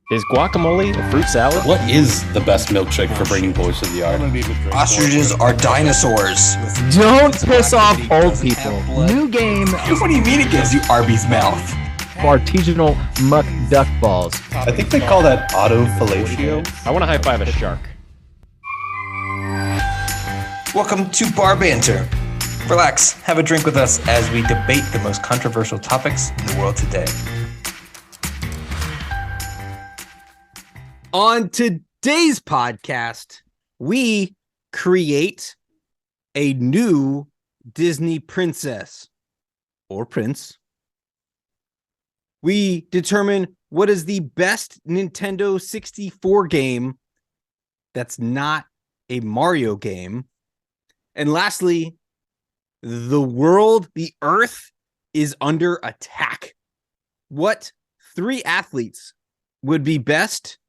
Is guacamole a fruit salad? What is the best milkshake for bringing boys to the yard? Ostriches are dinosaurs. Don't piss off old people. New game. What do you mean it gives you Arby's mouth? Artisanal muck duck balls. I think they call that autofellatio. I want to high five a shark. Welcome to Bar Banter. Relax, have a drink with us as we debate the most controversial topics in the world today. On today's podcast, we create a new Disney princess or prince. We determine what is the best Nintendo 64 game that's not a Mario game. And lastly, the Earth is under attack. What three athletes would be best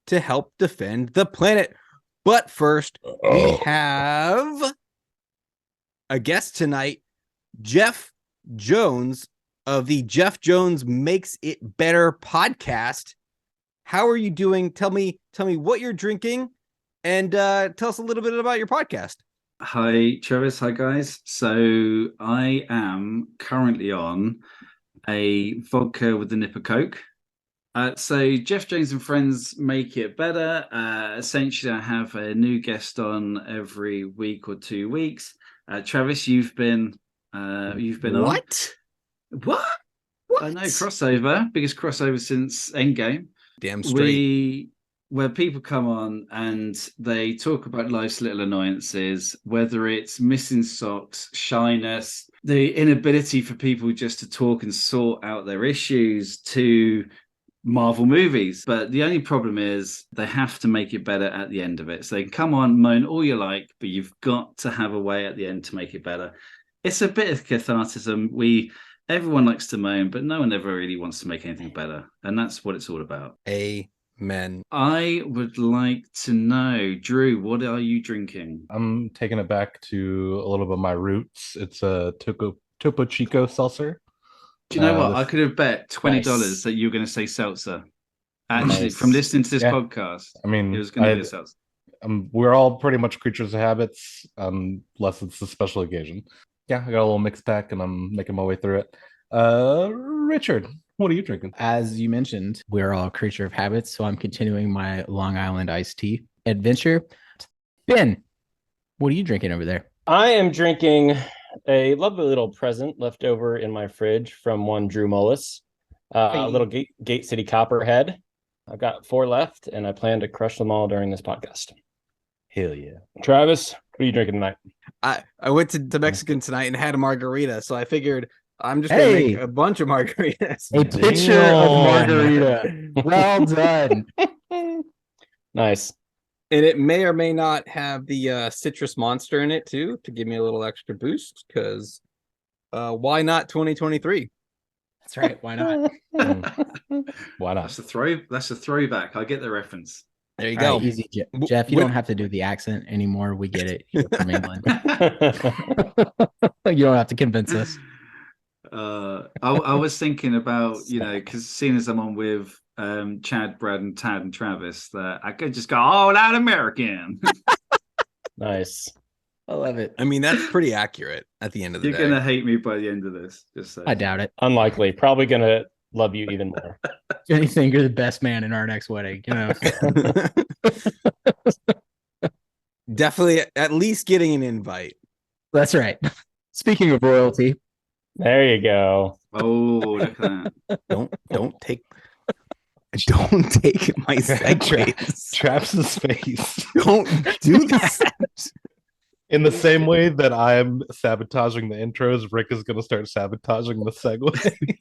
to help defend the planet? But first, we have a guest tonight, Geoff Jones of the Geoff Jones Makes It Better podcast. How are you doing? Tell me what you're drinking, and tell us a little bit about your podcast. Hi, Travis. Hi, guys. So I am currently on a vodka with a nip of Coke. So Geoff Jones and Friends Make It Better. Essentially, I have a new guest on every week or 2 weeks. Travis, you've been on. What? What? I know, crossover. Biggest crossover since Endgame. Damn straight. Where people come on and they talk about life's little annoyances, whether it's missing socks, shyness, the inability for people just to talk and sort out their issues, to Marvel movies. But the only problem is they have to make it better at the end of it. So they can come on, moan all you like, but you've got to have a way at the end to make it better. It's a bit of cathartism. Everyone likes to moan, but no one ever really wants to make anything better. And that's what it's all about. Amen. I would like to know, Drew, what are you drinking? I'm taking it back to a little bit of my roots. It's a Topo Chico seltzer. Do you know what? I could have bet $20 that you were going to say seltzer. Actually, from listening to this podcast, I mean, it was going to be a seltzer. We're all pretty much creatures of habits, unless it's a special occasion. Yeah, I got a little mix pack, and I'm making my way through it. Richard, what are you drinking? As you mentioned, we're all a creature of habits, so I'm continuing my Long Island iced tea adventure. Ben, what are you drinking over there? I am drinking a lovely little present left over in my fridge from one Drew Mullis, a little Gate City Copperhead. I've got 4 left, and I plan to crush them all during this podcast. Hell yeah. Travis, what are you drinking tonight? I went to Mexican tonight and had a margarita, so I figured I'm just going to make a bunch of margaritas. A picture of margarita. Well done. Nice. And it may or may not have the citrus monster in it, too, to give me a little extra boost, because why not 2023? That's right. Why not? Why not? That's a throwback. I get the reference. There you All go. right, easy, Geoff. You don't have to do the accent anymore. We get it. You're from England. You don't have to convince us. I was thinking about, because seeing as I'm on with Chad, Brad, and Tad and Travis, that I could just go all out American. Nice. I love it. I mean, that's pretty accurate at the end of the day. You're going to hate me by the end of this. Just say. I doubt it. Unlikely. Probably going to love you even more. Jenny think you're the best man in our next wedding. Definitely at least getting an invite. That's right. Speaking of royalty. There you go. Oh, look at that. Don't take my segues. Travis's face. Don't do that. In the same way that I'm sabotaging the intros, Rick is going to start sabotaging the segue.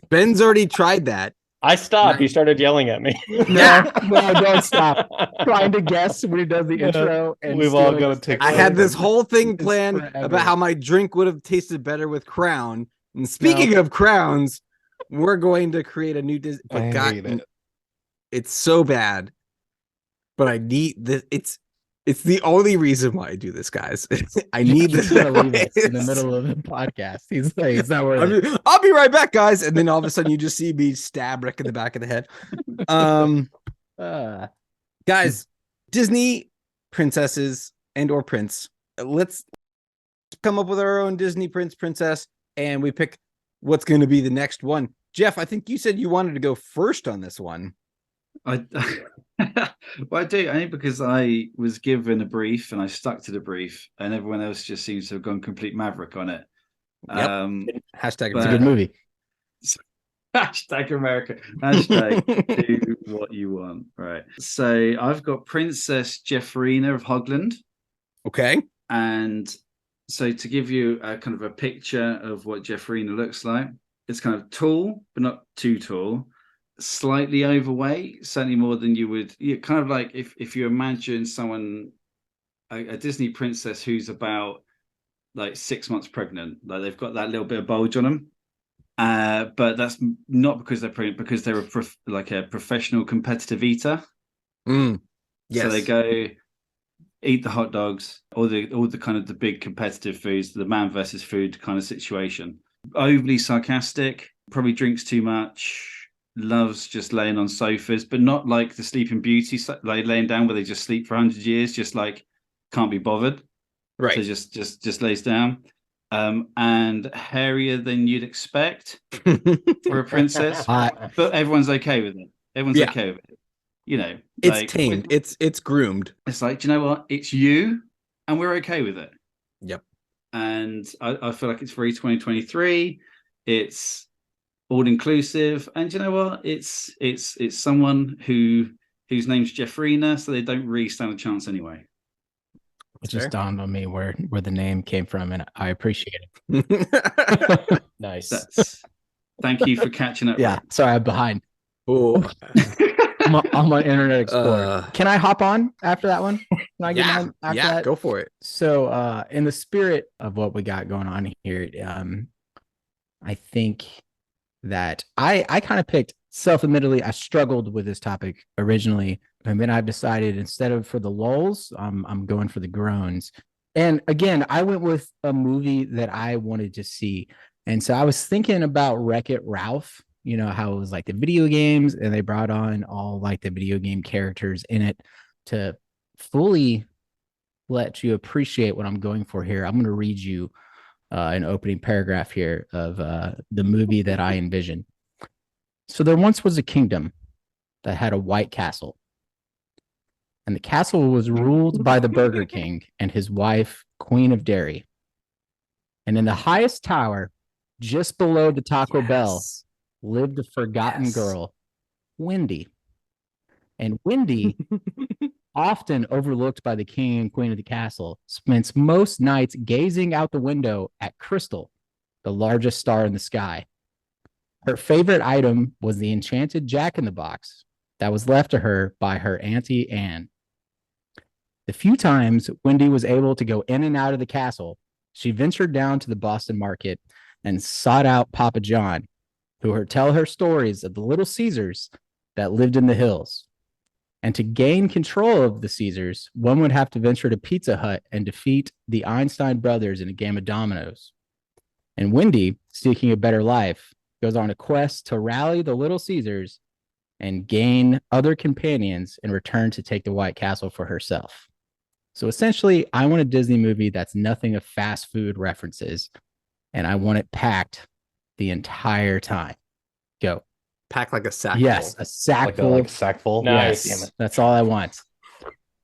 Ben's already tried that. I stopped. You started yelling at me. No, don't stop. Trying to guess when he does the intro. And we've all got to take. I had this whole thing planned forever. about how my drink would have tasted better with Crown. And speaking of crowns, we're going to create a new Disney. I hate it. It's so bad, but I need this. It's the only reason why I do this, guys. I need He's this. gonna leave us in the middle of the podcast. He's like, it's not worth it. I'll be right back, guys. And then all of a sudden, you just see me stab Rick in the back of the head. Guys, Disney princesses and/or prince. Let's come up with our own Disney prince, princess, and we pick what's going to be the next one. Geoff, I think you said you wanted to go first on this one. Well, I do only because I was given a brief and I stuck to the brief, and everyone else just seems to have gone complete maverick on it. Yep. Hashtag It's a good movie. Hashtag America. Hashtag do what you want. Right. So I've got Princess Jeffrina of Hogland. Okay. And so to give you a kind of a picture of what Jeffrina looks like, it's kind of tall, but not too tall. Slightly overweight, certainly more than you would. You kind of like if you imagine someone, a Disney princess who's about like 6 months pregnant, like they've got that little bit of bulge on them. But that's not because they're pregnant, because they're a professional competitive eater. Yes. So they go eat the hot dogs, all the kind of the big competitive foods, the man versus food kind of situation. Overly sarcastic, probably drinks too much, loves just laying on sofas, but not like the Sleeping Beauty, like laying down where they just sleep for 100 years, just like can't be bothered. Right. So just lays down. And hairier than you'd expect for a princess, but everyone's okay with it. Everyone's okay with it. You know, it's like, tamed. It's groomed. It's like, do you know what? It's you, and we're okay with it. Yep. And I feel like it's very 2023. It's all inclusive, and you know what? It's someone whose name's Jeffrina, so they don't really stand a chance anyway. It just dawned on me where the name came from, and I appreciate it. Nice. Thank you for catching up. Yeah, sorry, I'm behind. Oh, I'm on Internet Explorer. Can I hop on after that one? Can I get on after that? Go for it. So, in the spirit of what we got going on here, I think that I kind of picked, self-admittedly, I struggled with this topic originally, and then I've decided instead of for the lulls, I'm going for the groans. And again, I went with a movie that I wanted to see, and so I was thinking about Wreck-It Ralph. You know how it was like the video games, and they brought on all like the video game characters in it to fully let you appreciate what I'm going for here. I'm going to read you an opening paragraph here of the movie that I envision. So there once was a kingdom that had a white castle, and the castle was ruled by the Burger King and his wife, Queen of Dairy. And in the highest tower, just below the Taco Bell, lived a forgotten girl, Wendy. And Wendy, often overlooked by the king and queen of the castle, spends most nights gazing out the window at Crystal, the largest star in the sky. Her favorite item was the enchanted Jack-in-the-Box that was left to her by her Auntie Anne. The few times Wendy was able to go in and out of the castle, she ventured down to the Boston market and sought out Papa John, who would tell her stories of the Little Caesars that lived in the hills. And to gain control of the Caesars, one would have to venture to Pizza Hut and defeat the Einstein brothers in a game of dominoes. And Wendy, seeking a better life, goes on a quest to rally the Little Caesars and gain other companions in return to take the White Castle for herself. So essentially, I want a Disney movie that's nothing of fast food references, and I want it packed the entire time. Go. Pack like a sack. Yes, a sack full. Like a sack full. Nice. Yes, that's all I want.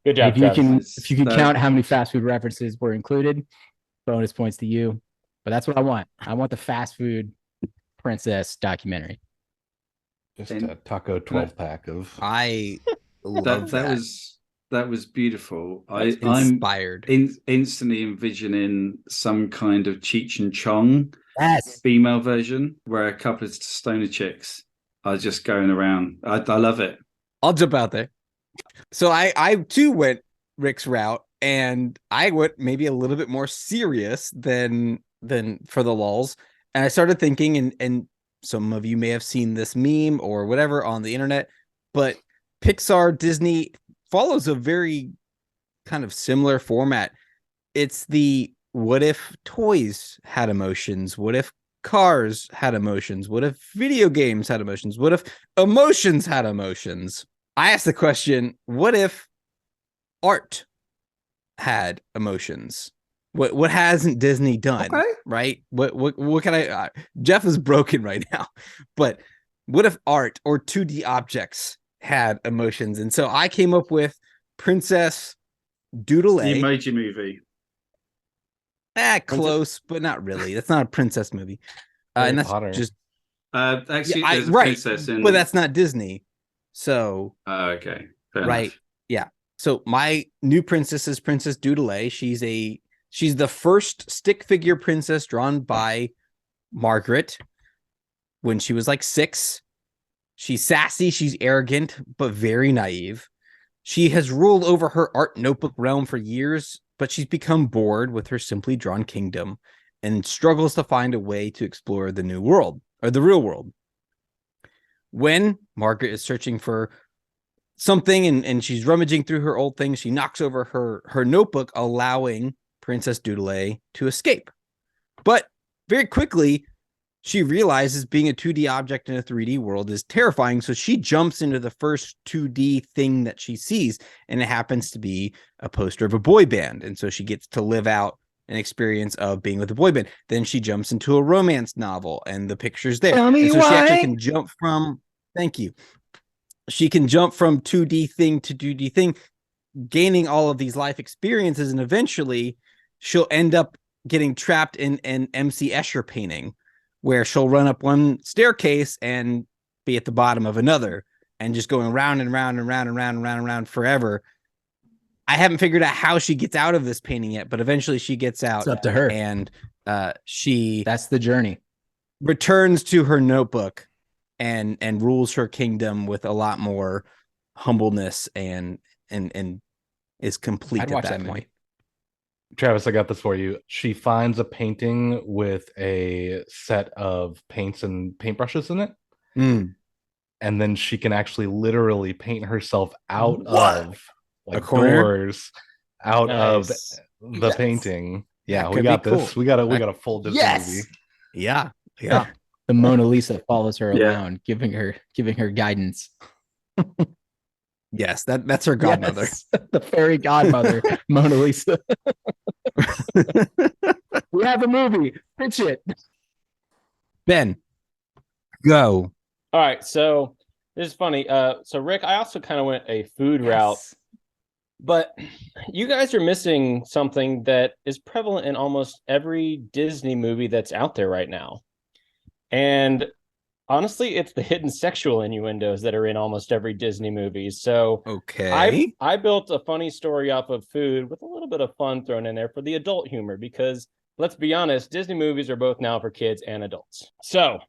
Good job, If you can count how many fast food references were included, bonus points to you. But that's what I want. I want the fast food princess documentary. Just a taco 12 pack of. I love that. That was beautiful. I'm inspired. Instantly envisioning some kind of Cheech and Chong female version where a couple of stoner chicks are just going around. I love it. I'll jump out there. So I too went Rick's route, and I went maybe a little bit more serious than for the lulls. And I started thinking, and some of you may have seen this meme or whatever on the internet, but Pixar, Disney follows a very kind of similar format. It's the what if toys had emotions? What if cars had emotions? What if video games had emotions? What if emotions had emotions? I asked the question, what if art had emotions? What hasn't Disney done? Okay. Right? What can I Geoff is broken right now. But what if art or 2D objects had emotions? And so I came up with Princess Doodle The A. Emoji Movie. Close, but not really. That's not a princess movie. Harry And that's Potter. just Actually, yeah, there's a right. princess in. But that's not Disney. So Okay. Fair right. enough. Yeah. So my new princess is Princess Doodle. She's the first stick figure princess drawn by Margaret when she was like 6. She's sassy, she's arrogant, but very naive. She has ruled over her art notebook realm for years, but she's become bored with her simply drawn kingdom and struggles to find a way to explore the new world or the real world. When Margaret is searching for something and she's rummaging through her old things, she knocks over her notebook, allowing Princess Doodle to escape. But very quickly, she realizes being a 2D object in a 3D world is terrifying, so she jumps into the first 2D thing that she sees, and it happens to be a poster of a boy band, and so she gets to live out an experience of being with a boy band. Then she jumps into a romance novel, and the picture's there. Tell me and so why. she actually can jump from, thank you, she can jump from 2D thing to 2D thing, gaining all of these life experiences, and eventually she'll end up getting trapped in an MC Escher painting where she'll run up one staircase and be at the bottom of another and just going round and round and round and round and round and round forever. I haven't figured out how she gets out of this painting yet, but eventually she gets out. It's up to her. And she That's the journey. returns to her notebook and rules her kingdom with a lot more humbleness and is complete I'd at watch that that point. movie. Travis, I got this for you. She finds a painting with a set of paints and paintbrushes in it, and then she can actually literally paint herself out of like A corner? doors out Nice. of the Yes. painting. That Yeah, could we be got cool. this. We got a full Disney movie. Yeah. The Mona Lisa follows her Yeah. around, giving her guidance. Yes, that's her godmother. Yes, the fairy godmother, Mona Lisa. We have a movie. Pitch it. Ben, go. All right, so this is funny. So Rick, I also kind of went a food route, but you guys are missing something that is prevalent in almost every Disney movie that's out there right now. And honestly, it's the hidden sexual innuendos that are in almost every Disney movie. So Okay. I built a funny story off of food with a little bit of fun thrown in there for the adult humor, because let's be honest, Disney movies are both now for kids and adults. So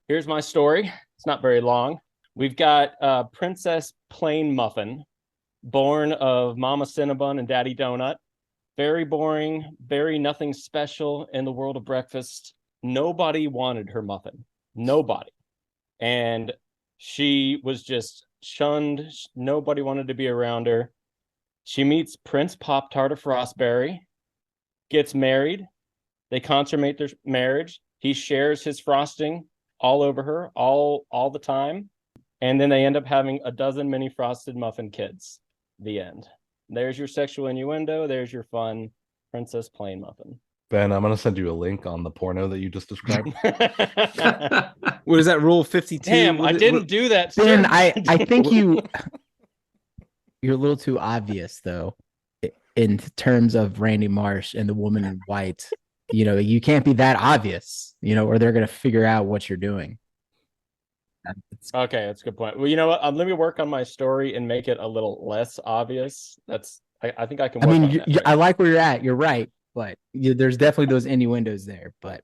here's my story. It's not very long. We've got Princess Plain Muffin, born of Mama Cinnabon and Daddy Donut. Very boring, very nothing special in the world of breakfast. Nobody wanted her muffin. Nobody. And she was just shunned. Nobody wanted to be around her. She meets Prince Pop Tart of Frostberry, gets married. They consummate their marriage. He shares his frosting all over her all the time. And then they end up having a dozen mini frosted muffin kids. The end. There's your sexual innuendo. There's your fun Princess Plain Muffin. Ben, I'm gonna send you a link on the porno that you just described. What is that, rule 52? Damn, I didn't do that. Ben, sir. I think you're a little too obvious though, in terms of Randy Marsh and the woman in white. You know, you can't be that obvious, or they're gonna figure out what you're doing. Okay, that's a good point. Well, you know what? Let me work on my story and make it a little less obvious. I think I can I work mean, on that. I like where you're at. You're right, but there's definitely those innuendos there. But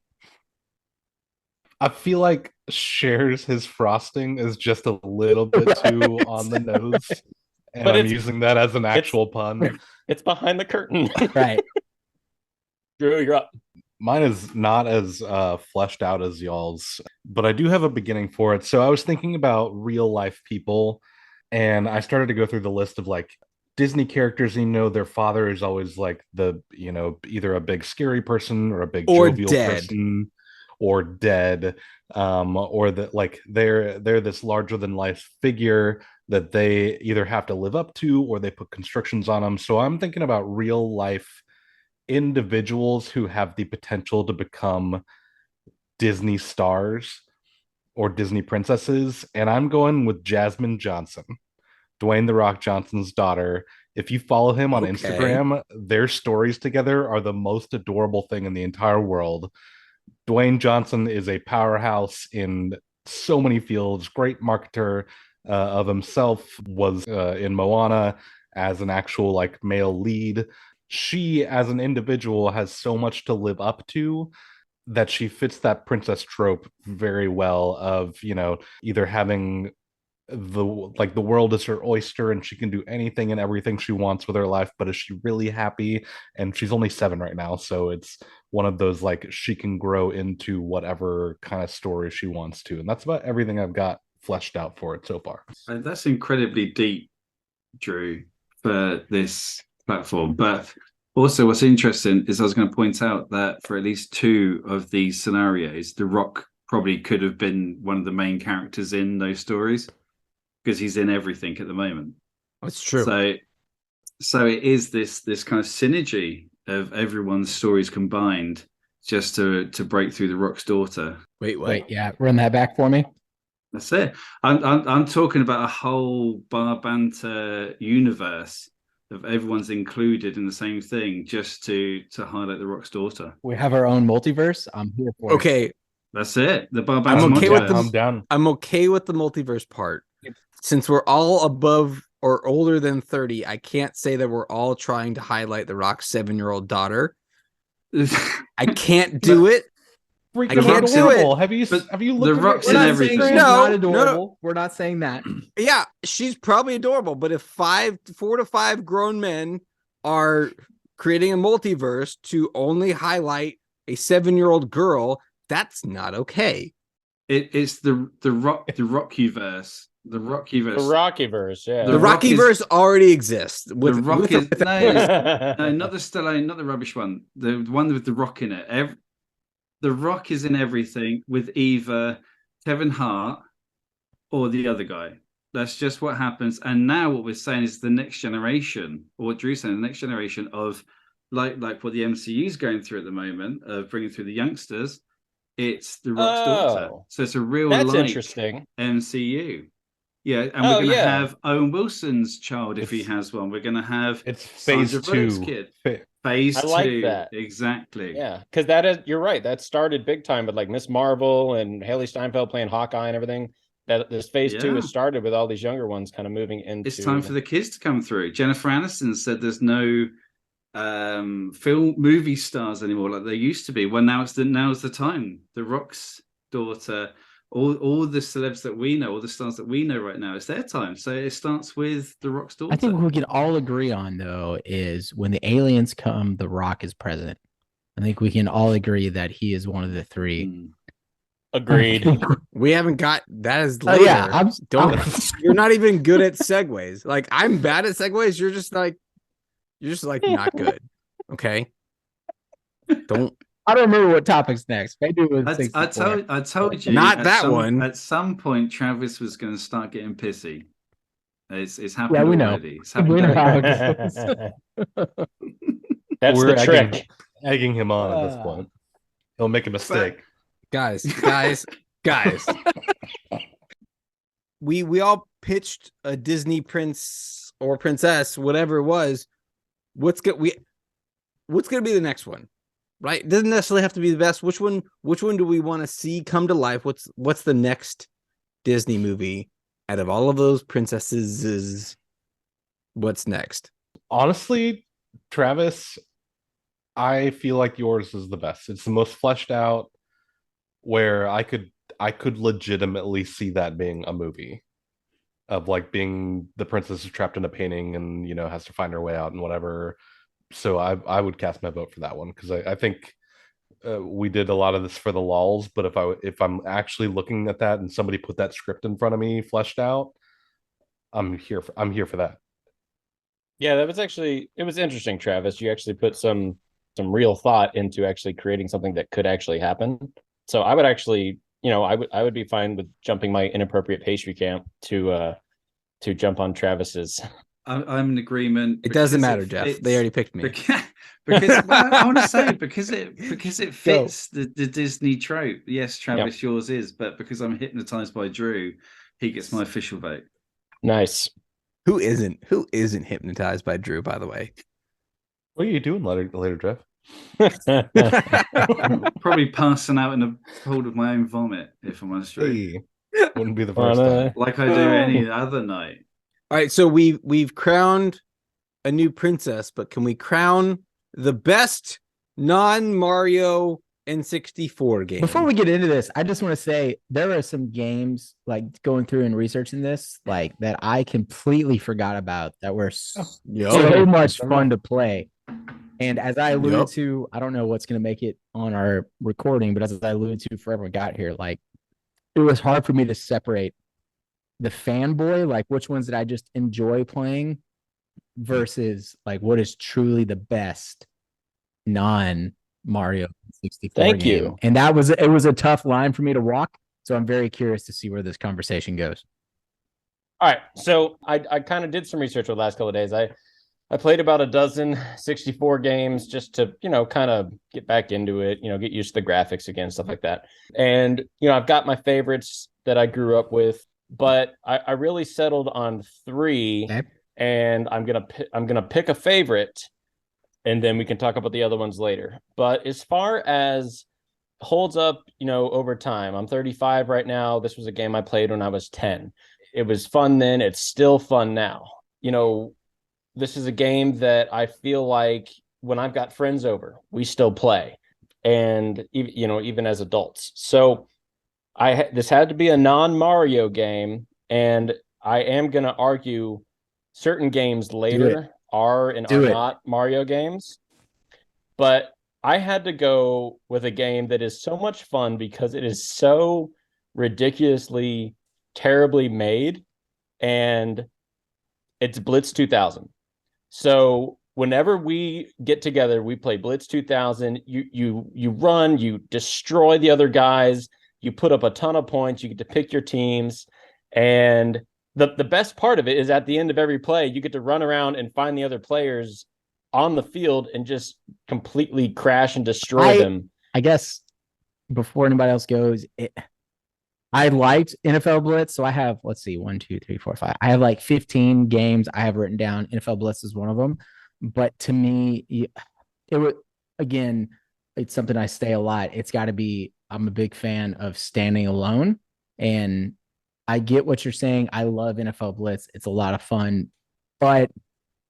I feel like shares his frosting is just a little bit too on the nose, and But I'm it's- using that as an actual pun. It's behind the curtain. right, Drew, you're up. Mine is not as fleshed out as y'all's, but I do have a beginning for it. So I was thinking about real life people, and I started to go through the list of like Disney characters, their father is always like either a big scary person or a big Or jovial dead. person or dead, or that like they're this larger than life figure that they either have to live up to or they put constrictions on them. So I'm thinking about real life individuals who have the potential to become Disney stars or Disney princesses, and I'm going with Jasmine Johnson, Dwayne the Rock Johnson's daughter. If you follow him on Instagram, their stories together are the most adorable thing in the entire world. Dwayne Johnson is a powerhouse in so many fields, great marketer of himself, was in Moana as an actual like male lead. She, as an individual, has so much to live up to that she fits that princess trope very well of, either having the world is her oyster and she can do anything and everything she wants with her life, but is she really happy? And she's only 7 right now, so it's one of those like she can grow into whatever kind of story she wants to, and that's about everything I've got fleshed out for it so far. And that's incredibly deep, Drew, for this platform. But also, what's interesting is I was going to point out that for at least 2 of these scenarios, The Rock probably could have been one of the main characters in those stories because he's in everything at the moment. That's true. So it is this kind of synergy of everyone's stories combined just to break through The Rock's daughter. Wait, yeah, run that back for me. That's it. I'm talking about a whole bar banter universe of everyone's included in the same thing just to highlight The Rock's daughter. We have our own multiverse. I'm here for it. That's it. The bar banter. I'm okay with I'm down. I'm okay with the multiverse part. Since we're all above or older than 30, I can't say that we're all trying to highlight The Rock's 7-year-old daughter. I can't do it. Freaking I can't adorable. do it. Have you looked The at Rock's her? in We're not everything. saying she's No, not no, adorable. no. We're not saying that. Yeah, she's probably adorable, but if 4 to 5 grown men are creating a multiverse to only highlight a 7-year-old girl, that's not okay. It's the Rockyverse. The Rockyverse. The Rockyverse, yeah. The Rockyverse already exists. The Rock is no, not the Stallone, not the rubbish one. The one with the Rock in it. The Rock is in everything with either Kevin Hart or the other guy. That's just what happens. And now what we're saying is the next generation, or what Drew's saying, the next generation of like what the MCU is going through at the moment of bringing through the youngsters. It's the Rock's daughter. So it's a real that's like interesting MCU. Yeah, and we're going to have Owen Wilson's child if he has one. We're going to have it's phase Sandra Bullock's 2. kid. Phase I like 2. that. Exactly. Yeah, because you're right. That started big time with like Miss Marvel and Haley Steinfeld playing Hawkeye and everything. That this phase 2 has started with all these younger ones kind of moving into. It's time for the kids to come through. Jennifer Aniston said there's no film movie stars anymore like there used to be. Well, now's the time. The Rock's daughter, all the celebs that we know, all the stars that we know right now, it's their time. So it starts with The Rock's daughter. I think what we can all agree on, though, is when the aliens come, The Rock is present. I think we can all agree that he is one of the 3. Agreed. We haven't got that as later. You're not even good at segues. Like I'm bad at segues. You're just like not good. Okay. I don't remember what topic's next. Maybe it was I told you. Not that one. At some point, Travis was going to start getting pissy. It's happened yeah, we already. Know. We know how it goes. That's the trick. Egging him on at this point. He'll make a mistake. Guys. We all pitched a Disney prince or princess, whatever it was. What's gonna be the next one? Right? It doesn't necessarily have to be the best. Which one do we want to see come to life? What's the next Disney movie out of all of those princesses? What's next? Honestly, Travis, I feel like yours is the best. It's the most fleshed out, where I could legitimately see that being a movie of like being the princess is trapped in a painting and has to find her way out and whatever. So I would cast my vote for that one because I think we did a lot of this for the lulz, but if I'm actually looking at that and somebody put that script in front of me fleshed out, I'm here for that. Yeah, it was interesting, Travis. You actually put some real thought into actually creating something that could actually happen. So I would actually, I would be fine with jumping my inappropriate pastry camp to jump on Travis's. I'm in agreement. It doesn't matter, Geoff. They already picked me. Because well, I want to say because it Go. fits the Disney trope. Yes, Travis, yours is, but because I'm hypnotized by Drew, he gets my official vote. Nice. Who isn't hypnotized by Drew, by the way? What are you doing later, Jeff? Probably passing out in a pool of my own vomit, if I'm honest. Hey, wouldn't be the first time. Like I do any other night. All right, so we've crowned a new princess, but can we crown the best non-Mario N64 game? Before we get into this, I just want to say there are some games like going through and researching this, like that I completely forgot about that were so much fun to play. And as I alluded to, I don't know what's going to make it on our recording, but as I alluded to for everyone got here, like it was hard for me to separate the fanboy, like which ones did I just enjoy playing versus like what is truly the best non-Mario 64 Thank game. you. And it was a tough line for me to walk. So I'm very curious to see where this conversation goes. All right. So I kind of did some research over the last couple of days. I played about a dozen 64 games just to, kind of get back into it, get used to the graphics again, stuff like that. And, I've got my favorites that I grew up with, but I really settled on 3. Okay. And I'm gonna pick a favorite, and then we can talk about the other ones later. But as far as holds up, over time, I'm 35 right now. This was a game I played when I was 10. It was fun then. It's still fun now. This is a game that I feel like when I've got friends over, we still play, and even as adults. So this had to be a non-Mario game, and I am going to argue certain games later are and are not Mario games. But I had to go with a game that is so much fun because it is so ridiculously terribly made, and it's Blitz 2000. So whenever we get together, we play Blitz 2000. You run, you destroy the other guys, you put up a ton of points, you get to pick your teams, and the best part of it is at the end of every play, you get to run around and find the other players on the field and just completely crash and destroy them. I guess before anybody else goes, I liked NFL Blitz. So I have, let's see, 1, 2, 3, 4, 5. I have like 15 games I have written down. NFL Blitz is one of them. But to me, it would, again, it's something I say a lot. It's got to be, I'm a big fan of standing alone. And I get what you're saying. I love NFL Blitz. It's a lot of fun. But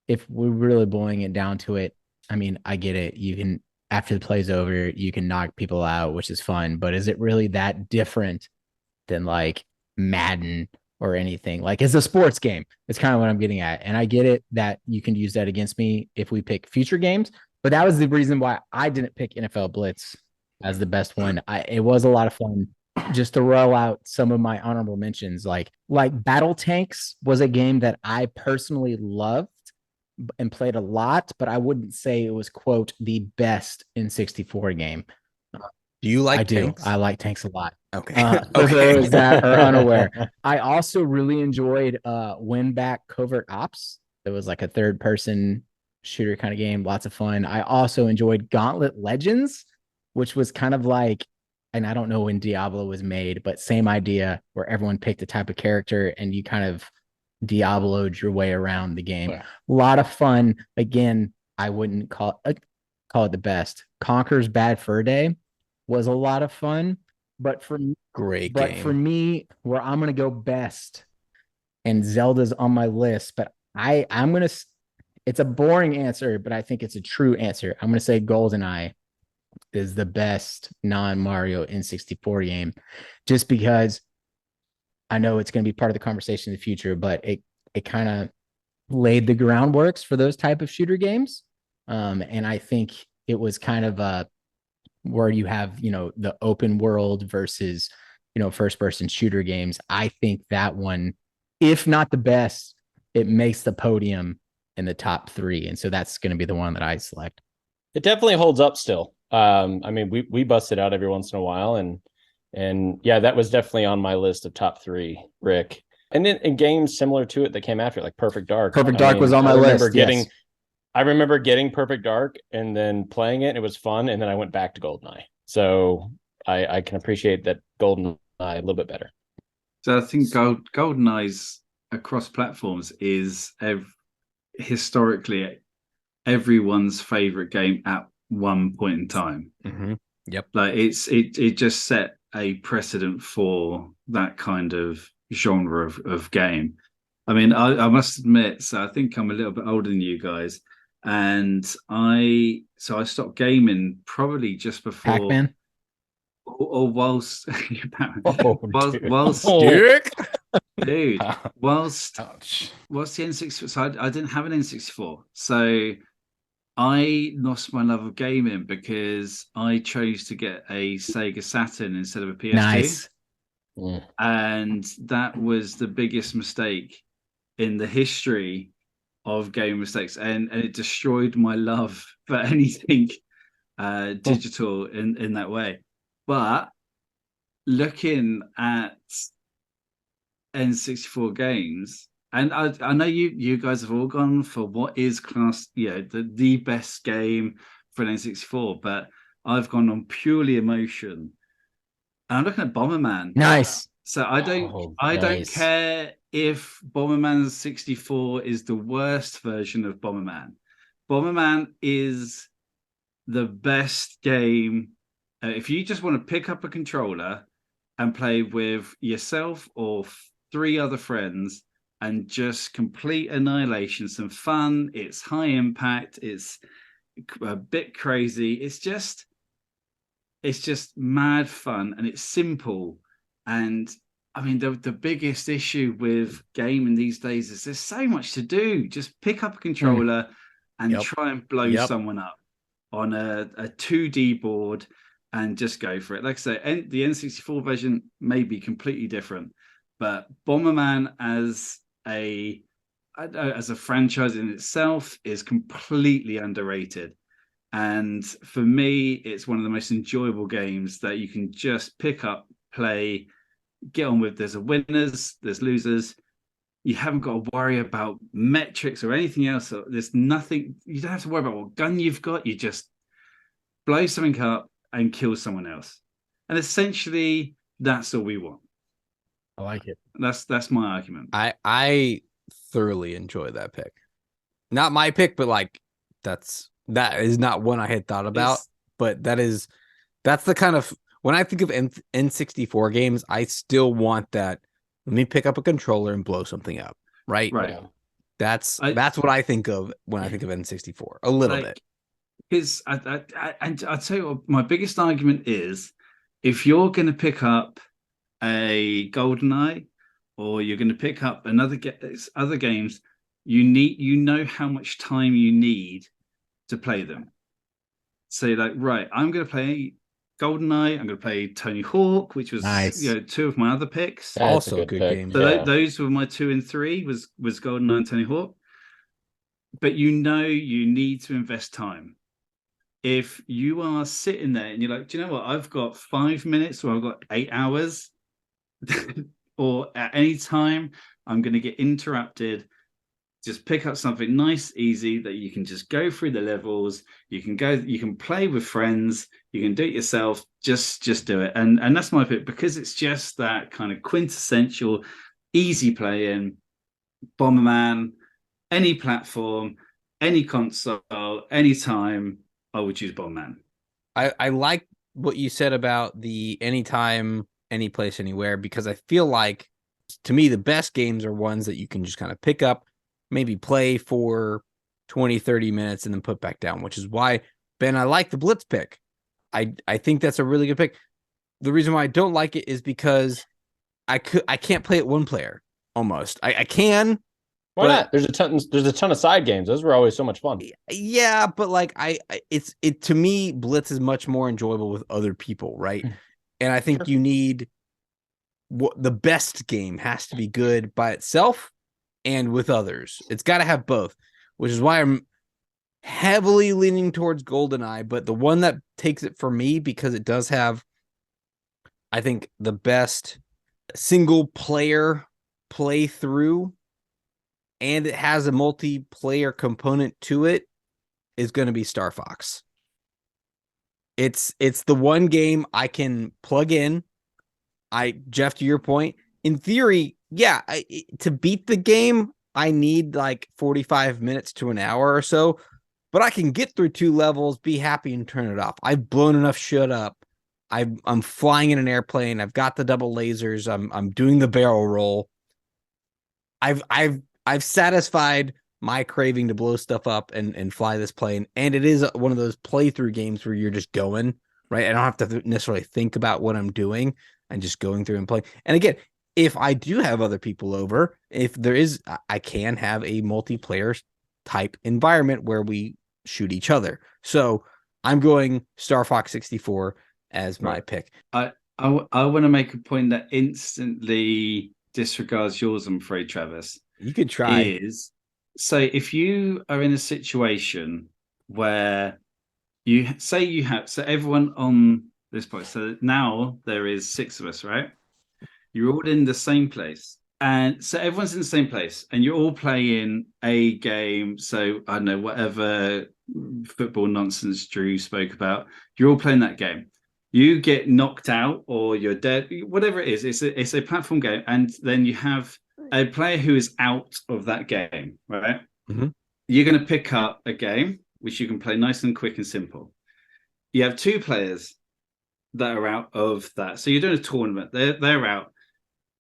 if we're really boiling it down to it, I mean, I get it. You can, after the play's over, you can knock people out, which is fun. But is it really that different than like Madden or anything? Like it's a sports game. It's kind of what I'm getting at. And I get it that you can use that against me if we pick future games. But that was the reason why I didn't pick NFL Blitz as the best one. It was a lot of fun. Just to roll out some of my honorable mentions, like Battle Tanks was a game that I personally loved and played a lot, but I wouldn't say it was, quote, the best N64 game. Do you like tanks? I like tanks a lot. Okay. For those that are unaware. I also really enjoyed Winback Covert Ops. It was like a third-person shooter kind of game. Lots of fun. I also enjoyed Gauntlet Legends, which was kind of like, and I don't know when Diablo was made, but same idea where everyone picked a type of character and you kind of Diablo'd your way around the game. Yeah. A lot of fun. Again, I wouldn't call it the best. Conker's Bad Fur Day was a lot of fun, but for me, for me, where I'm gonna go best, and Zelda's on my list, but I'm gonna. It's a boring answer, but I think it's a true answer. I'm gonna say GoldenEye is the best non-Mario N64 game, just because I know it's going to be part of the conversation in the future, but it kind of laid the groundworks for those type of shooter games. And I think it was kind of where you have, the open world versus, first person shooter games. I think that one, if not the best, it makes the podium in the top 3, and so that's going to be the one that I select. It definitely holds up still. I mean, we bust it out every once in a while, and yeah, that was definitely on my list of top 3, Rick. And then in games similar to it that came after, like Perfect Dark. Perfect Dark was on my list. Yes. I remember getting Perfect Dark and then playing it. And it was fun, and then I went back to GoldenEye. So I can appreciate that GoldenEye a little bit better. So I think GoldenEye's across platforms is historically everyone's favorite game at one point in time. Mm-hmm. Yep. Like it just set a precedent for that kind of genre of game. I mean, I must admit, so I think I'm a little bit older than you guys, and I stopped gaming probably just before Pac-Man. or whilst whilst dude, whilst the N64. So I didn't have an N64, so I lost my love of gaming because I chose to get a Sega Saturn instead of a PS2. Nice. And that was the biggest mistake in the history of game mistakes, and it destroyed my love for anything digital in that way. But looking at N64 games, and I know you guys have all gone for what is classed, the best game for an N64, but I've gone on purely emotion. And I'm looking at Bomberman. Nice. So I don't care if Bomberman 64 is the worst version of Bomberman. Bomberman is the best game. If you just want to pick up a controller and play with yourself or 3 other friends and just complete annihilation, some fun, it's high impact, it's a bit crazy, it's just mad fun, and it's simple. And I mean, the biggest issue with gaming these days is there's so much to do. Just pick up a controller and try and blow someone up on a 2D board and just go for it. Like I say, the N64 version may be completely different, but Bomberman as a franchise in itself is completely underrated. And for me, it's one of the most enjoyable games that you can just pick up, play, get on with. There's winners, there's losers. You haven't got to worry about metrics or anything else. There's nothing. You don't have to worry about what gun you've got. You just blow something up and kill someone else. And essentially, that's all we want. I like it. That's my argument. I thoroughly enjoy that pick. Not my pick, but like that is not one I had thought about. But that's the kind of, when I think of N64 games, I still want that. Let me pick up a controller and blow something up. Right. That's what I think of when I think of N64 a little bit. Because I'll tell you what, my biggest argument is, if you're going to pick up a GoldenEye or you're going to pick up other games, you know how much time you need to play them. So like, right, I'm going to play GoldenEye, I'm going to play Tony Hawk, which was nice. 2 of my other picks. That's also a good game. So those were my 2 and 3 was GoldenEye and Tony Hawk. But you need to invest time. If you are sitting there and you're like, do you know what? I've got 5 minutes or I've got 8 hours, or at any time I'm going to get interrupted. Just pick up something nice, easy that you can just go through the levels. You can play with friends. You can do it yourself. Just do it. And that's my pick, because it's just that kind of quintessential, easy playing Bomberman, any platform, any console, anytime. I would choose Bomberman. I like what you said about the anytime, any place, anywhere, because I feel like, to me, the best games are ones that you can just kind of pick up, maybe play for 20, 30 minutes and then put back down, which is why, Ben, I like the Blitz pick. I think that's a really good pick. The reason why I don't like it is because I can't play it one player almost. I can. Why not? There's a ton of side games. Those were always so much fun. Yeah, but like to me, Blitz is much more enjoyable with other people, right? And I think you need the best game has to be good by itself and with others. It's got to have both. which is why I'm heavily leaning towards GoldenEye. But the one that takes it for me, because it does have, I think, the best single player playthrough, and it has a multiplayer component to it, is going to be Star Fox. It's the one game I can plug in. Jeff, to your point, in theory, yeah, to beat the game, I need like 45 minutes to an hour or so, but I can get through 2 levels, be happy, and turn it off. I've blown enough shit up. I'm flying in an airplane. I've got the double lasers. I'm doing the barrel roll. I've satisfied my craving to blow stuff up and fly this plane. And it is one of those playthrough games where you're just going, right? I don't have to necessarily think about what I'm doing. I'm just going through and playing. And again, if I do have other people over, if there is, I can have a multiplayer type environment where we shoot each other. So I'm going Star Fox 64 as my pick. I want to make a point that instantly disregards yours, I'm afraid, Travis. You could try. So if you are in a situation where you say you have, so everyone on this point, so now there is 6 of us, right? You're all in the same place. And so everyone's in the same place and you're all playing a game. So I don't know, whatever football nonsense Drew spoke about, you're all playing that game. You get knocked out or you're dead, whatever it is. It's a platform game. And then you have a player who is out of that game, right? Mm-hmm. You're going to pick up a game, which you can play nice and quick and simple. You have 2 players that are out of that. So you're doing a tournament. They're out.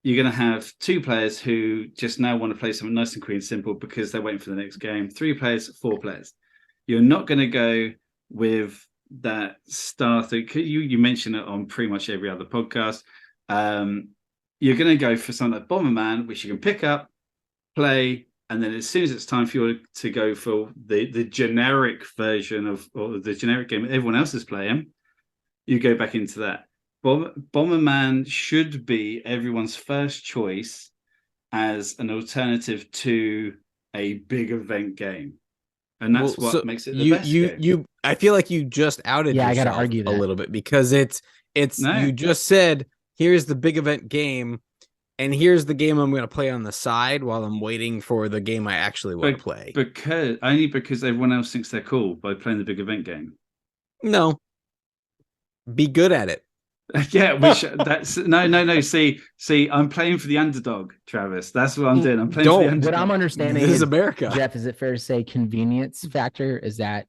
You're going to have 2 players who just now want to play something nice and quick and simple because they're waiting for the next game. 3 players, 4 players. You're not going to go with that star thing. You mentioned it on pretty much every other podcast. You're going to go for something like Bomberman, which you can pick up, play, and then as soon as it's time for you to go for the generic version of, or the generic game everyone else is playing, you go back into that. Bomberman should be everyone's first choice as an alternative to a big event game. And that's what makes it the best game. I feel like you just outed yourself I gotta argue that a little bit, because it's you just said, here's the big event game, and here's the game I'm going to play on the side while I'm waiting for the game I actually want to play. Because everyone else thinks they're cool by playing the big event game. No. Be good at it. Yeah, that's no. See, I'm playing for the underdog, Travis. That's what I'm doing. I'm playing for the underdog. What I'm understanding is America. Jeff, is it fair to say convenience factor? Is that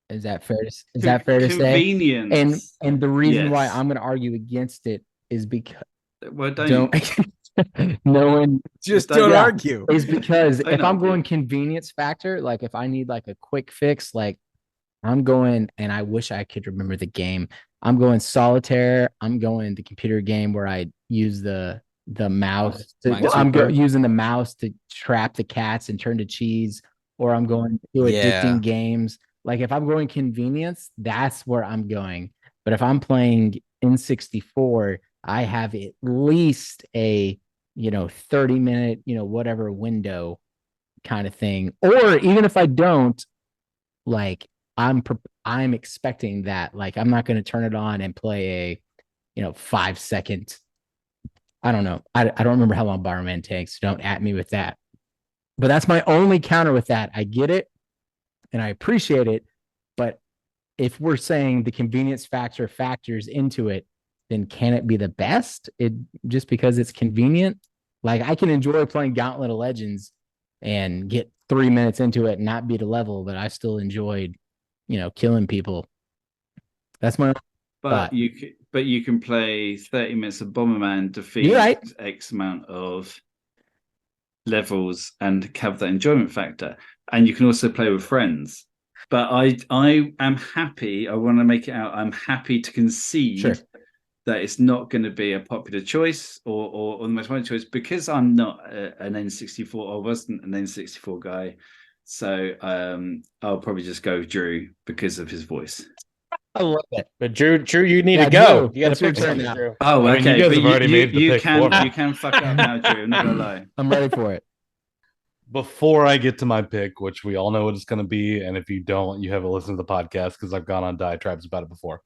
fair to say? Convenience. And the reason why I'm going to argue against it is because don't no one just don't argue. Is because if I'm going convenience factor, like if I need like a quick fix, like I'm going, and I wish I could remember the game. I'm going solitaire. I'm going the computer game where I use the mouse. Using the mouse to trap the cats and turn to cheese, or I'm going to addicting games. Like if I'm going convenience, that's where I'm going. But if I'm playing N64, I have at least a 30-minute whatever window kind of thing. Or even if I don't, like I'm expecting that. Like I'm not going to turn it on and play a 5-second. I don't know. I don't remember how long Bomberman takes. So don't at me with that. But that's my only counter with that. I get it and I appreciate it. But if we're saying the convenience factor factors into it, then can it be the best? It just because it's convenient? Like I can enjoy playing Gauntlet of Legends and get 3 minutes into it and not beat a level, but I still enjoyed killing people. That's my thought. You can play 30 minutes of Bomberman, defeat X amount of levels and have that enjoyment factor. And you can also play with friends. But I am happy, I want to make it out, I'm happy to concede that it's not going to be a popular choice or the most popular choice, because I'm not an N64, I wasn't an N64 guy. So I'll probably just go Drew because of his voice. I love it. But Drew, you need to go. Drew, you got to your pick turn something, now. Drew. Oh, okay. You guys have already made the pick for me. You can fuck up now, Drew. I'm not gonna lie. I'm ready for it. Before I get to my pick, which we all know what it's going to be, and if you don't, you haven't listened to the podcast because I've gone on diatribes about it before.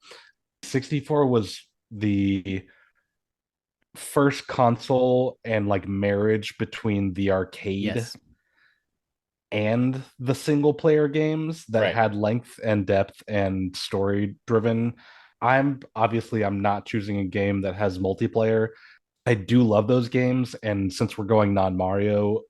64 was the first console and like marriage between the arcade Yes. and the single player games that Right. had length and depth and story driven. I'm not choosing a game that has multiplayer. I do love those games, and since we're going non-Mario,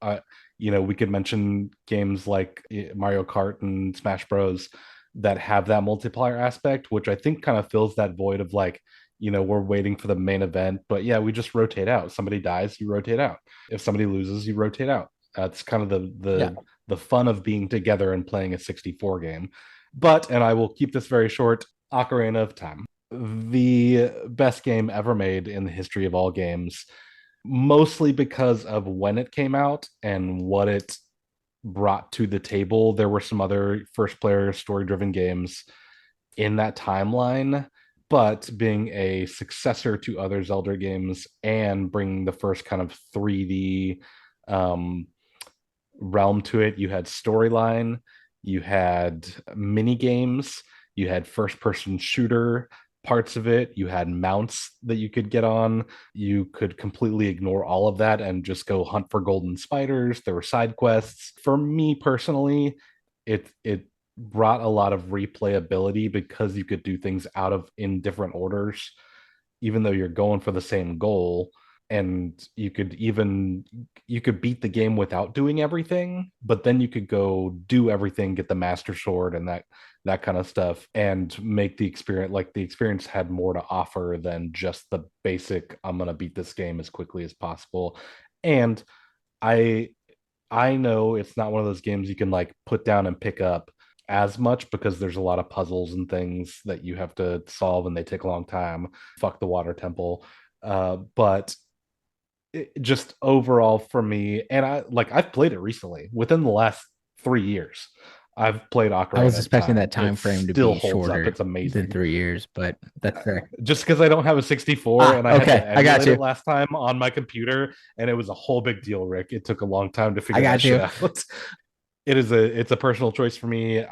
we could mention games like Mario Kart and Smash Bros that have that multiplayer aspect, which I think kind of fills that void of like, we're waiting for the main event, but yeah, we just rotate out. Somebody dies, you rotate out. If somebody loses, you rotate out. That's kind of the fun of being together and playing a 64 game. But, and I will keep this very short, Ocarina of Time, the best game ever made in the history of all games, mostly because of when it came out and what it brought to the table. There were some other first player story driven games in that timeline, but being a successor to other Zelda games and bringing the first kind of 3D realm to it, you had storyline, you had mini games, you had first person shooter parts of it, you had mounts that you could get on, you could completely ignore all of that and just go hunt for golden spiders. There were side quests. For me personally, it brought a lot of replayability because you could do things in different orders even though you're going for the same goal, and you could beat the game without doing everything, but then you could go do everything, get the master sword and that kind of stuff, and make the experience had more to offer than just the basic I'm gonna beat this game as quickly as possible. And I know it's not one of those games you can like put down and pick up as much because there's a lot of puzzles and things that you have to solve and they take a long time. Fuck the water temple. But just overall for me, and I've played it recently within the last 3 years. I've played Ocarina. I was expecting that time It frame to still be holds up. shorter It's amazing. than 3 years, but that's fair. Just because I don't have a 64 and I had to I got emulate you. it last time on my computer, and it was a whole big deal, Rick. It took a long time to I figure got that you. shit out. It's a personal choice for me.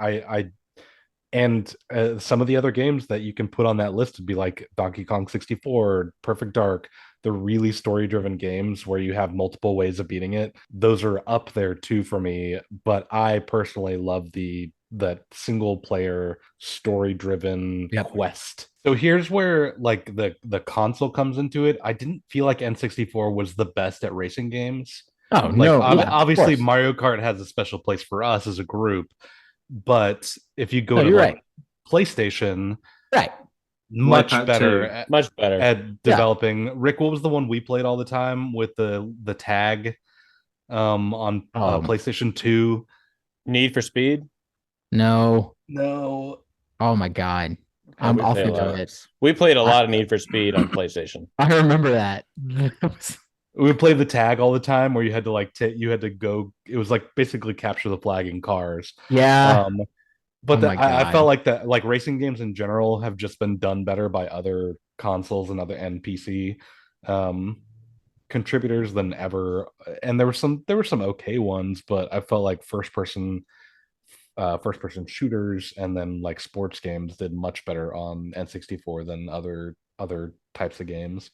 And some of the other games that you can put on that list would be like Donkey Kong 64, Perfect Dark, the really story driven games where you have multiple ways of beating it. Those are up there too for me. But I personally love that single player story driven quest. So here's where like the console comes into it. I didn't feel like N64 was the best at racing games. Oh, Like no. obviously Mario Kart has a special place for us as a group, but if you go to you're like right. PlayStation, Right. much Wipeout better 2. Much better. at developing. Rick, what was the one we played all the time with the tag on PlayStation 2? Need for Speed? No. Oh my God. Yeah, I'll think of it. We played a lot of Need for Speed on PlayStation. I remember that. We played the tag all the time where you had to like you had to go. It was like basically capture the flag in cars. Yeah. But Oh my I God. felt like that, like racing games in general have just been done better by other consoles and other NPC contributors than ever. And there were some okay ones, but I felt like first person shooters and then like sports games did much better on N64 than other types of games.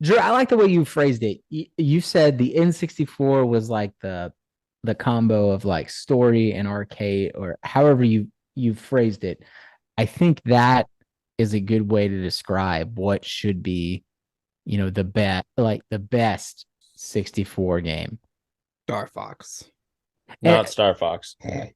Drew, I like the way you phrased it. You said the N64 was like the combo of like story and arcade, or however you phrased it. I think that is a good way to describe what should be, the best 64 game. Star Fox. Not Star Fox. Okay,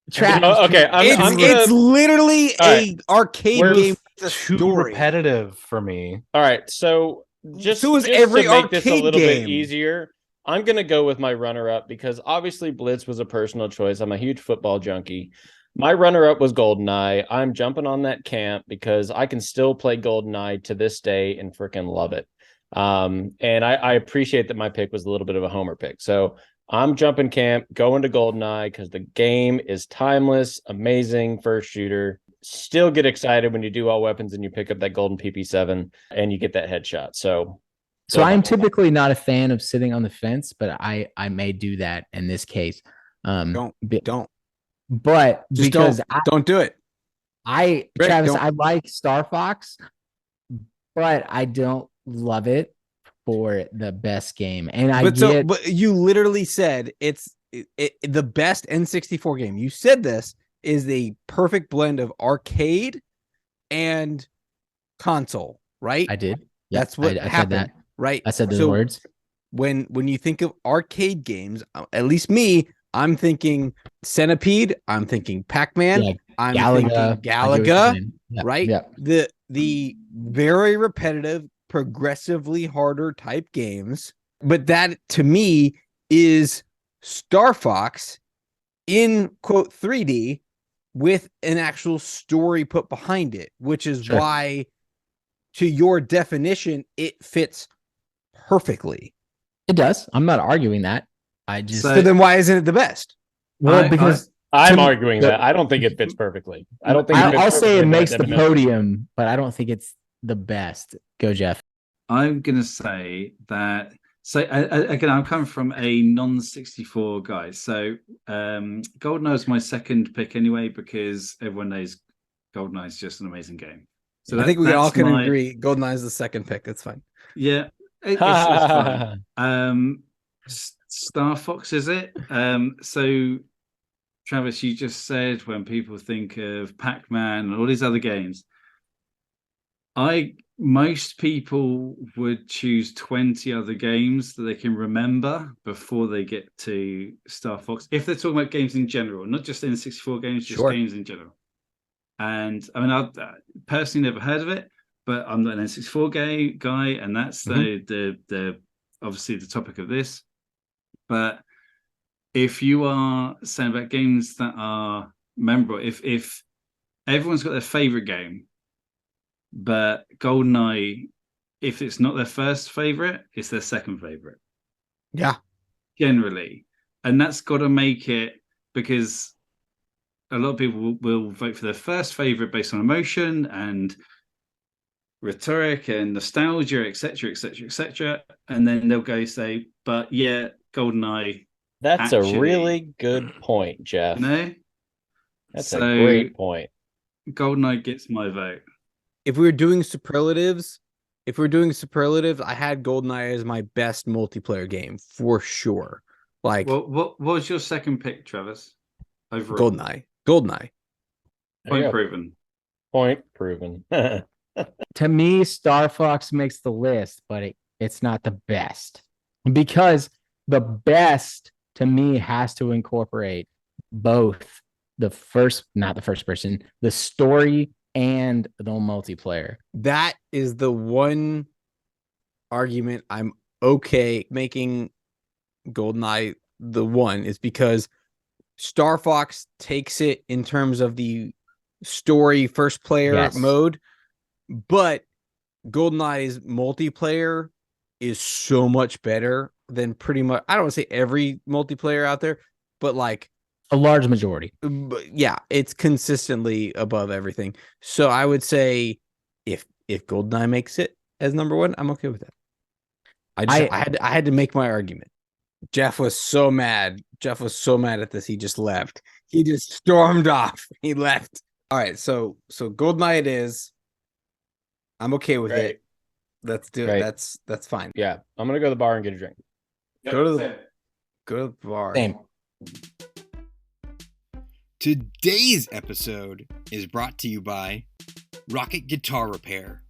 It's literally a arcade game with a too story. repetitive for me. All right, so just So is to every make this a arcade little bit game. easier, I'm gonna go with my runner-up because obviously Blitz was a personal choice. I'm a huge football junkie. My runner-up was GoldenEye. I'm jumping on that camp because I can still play GoldenEye to this day and freaking love it. And I appreciate that my pick was a little bit of a homer pick. So I'm jumping camp, going to GoldenEye because the game is timeless, amazing first shooter. Still get excited when you do all weapons and you pick up that golden PP7 and you get that headshot. So So I am typically not a fan of sitting on the fence, but I may do that in this case. Don't. But Just because don't do it. Rick, Travis, don't. I like Star Fox, but I don't love it for the best game. And But you literally said it's the best N64 game. You said this is the perfect blend of arcade and console, right? I did. Yep, That's what I happened, said that. right? I said those words. When you think of arcade games, at least me, I'm thinking Centipede, I'm thinking Pac-Man, Yeah, I'm Galaga, thinking Galaga, right? Yep. The very repetitive, progressively harder type games. But that to me is Star Fox in quote 3D with an actual story put behind it, which is why, to your definition, it fits perfectly. It does. I'm not arguing that. So then why isn't it the best? Well, because I'm arguing that I don't think it fits perfectly. I don't think I'll say it makes the podium, but I don't think it's the best. Go, Geoff. I'm gonna say that. So again, I'm coming from a non-64 guy. So GoldenEye is my second pick anyway, because everyone knows GoldenEye is just an amazing game. So I think we all can agree GoldenEye is the second pick. That's fine. Yeah, it's fine. Star Fox, is it? So Travis, you just said when people think of Pac-Man and all these other games, most people would choose 20 other games that they can remember before they get to Star Fox. If they're talking about games in general, not just N64 games, just games in general. And I mean, I've personally never heard of it, but I'm not an N64 guy, and that's the obviously the topic of this. But if you are saying about games that are memorable, if everyone's got their favorite game, but GoldenEye, if it's not their first favorite, it's their second favorite. Yeah. Generally. And that's got to make it, because a lot of people will vote for their first favorite based on emotion and rhetoric and nostalgia, etc., etc., etc. And then they'll go say, but yeah, GoldenEye. That's actually a really good point, Geoff. You know? That's a great point. GoldenEye gets my vote. If we were doing superlatives, I had GoldenEye as my best multiplayer game for sure. Like, what was your second pick, Travis? Overall? GoldenEye. Point proven. To me, Star Fox makes the list, but it's not the best, because the best to me has to incorporate both the story and the multiplayer. That is the one argument I'm okay making GoldenEye the one, is because Star Fox takes it in terms of the story first player mode, but GoldenEye's multiplayer is so much better than pretty much, I don't want to say every multiplayer out there, but like a large majority. Yeah, it's consistently above everything. So I would say if GoldenEye makes it as number one, I'm okay with that. I had to make my argument. Geoff was so mad. At this. He just left. He just stormed off. He left. All right, so GoldenEye it is. I'm okay with it. Let's do it. That's fine. Yeah, I'm gonna go to the bar and get a drink. Go to the bar. Same. Today's episode is brought to you by Rocket Guitar Repair.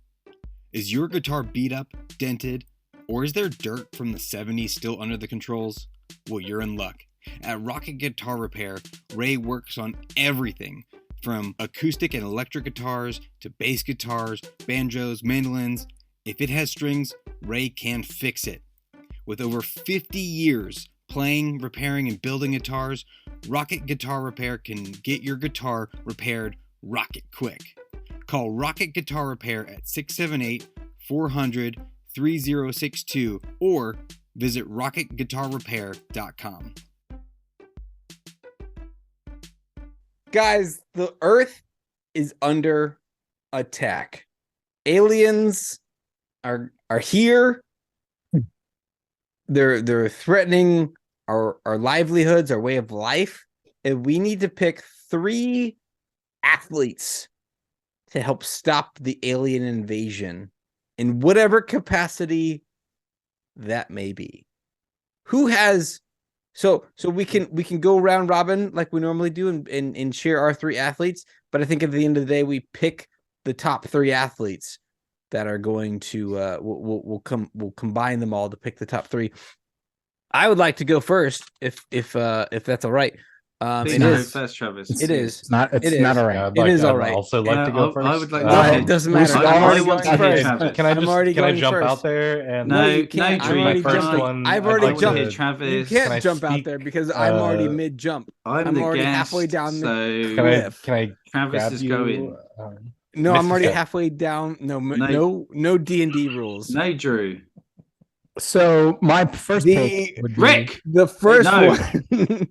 Is your guitar beat up, dented, or is there dirt from the 70s still under the controls? Well, you're in luck. At Rocket Guitar Repair, Ray works on everything from acoustic and electric guitars to bass guitars, banjos, mandolins. If it has strings, Ray can fix it. With over 50 years playing, repairing, and building guitars, Rocket Guitar Repair can get your guitar repaired rocket quick. Call Rocket Guitar Repair at 678-400-3062 or visit rocketguitarrepair.com. Guys, the Earth is under attack. Aliens are here. they're threatening our livelihoods, our way of life, and we need to pick 3 athletes to help stop the alien invasion in whatever capacity that may be. Who has so we can go round robin like we normally do and share our 3 athletes, but I think at the end of the day we pick the top 3 athletes that are going to we'll combine them all to pick the top 3. I would like to go first if that's all right. Please It go is first, Travis. It is. It's not. It's It not is. all right. Yeah, It is all I'd right. also like to go first. I would like No, to it hear- doesn't matter. I I'm already want going to hear first. Travis. Can I I'm just already can I going jump first. out there and No, you can't. Drew, I'm already my first jumping. one? I've I'd already like to jumped. hear to- Travis. You Can I can't jump out speak, there because I'm already mid jump. I'm I'm the already guest, halfway down the so cliff. Can I Travis grab is you? going. No, I'm Mr. already Set. halfway down. No. No D&D rules. No, Drew. So my first pick would be Rick. The first No. one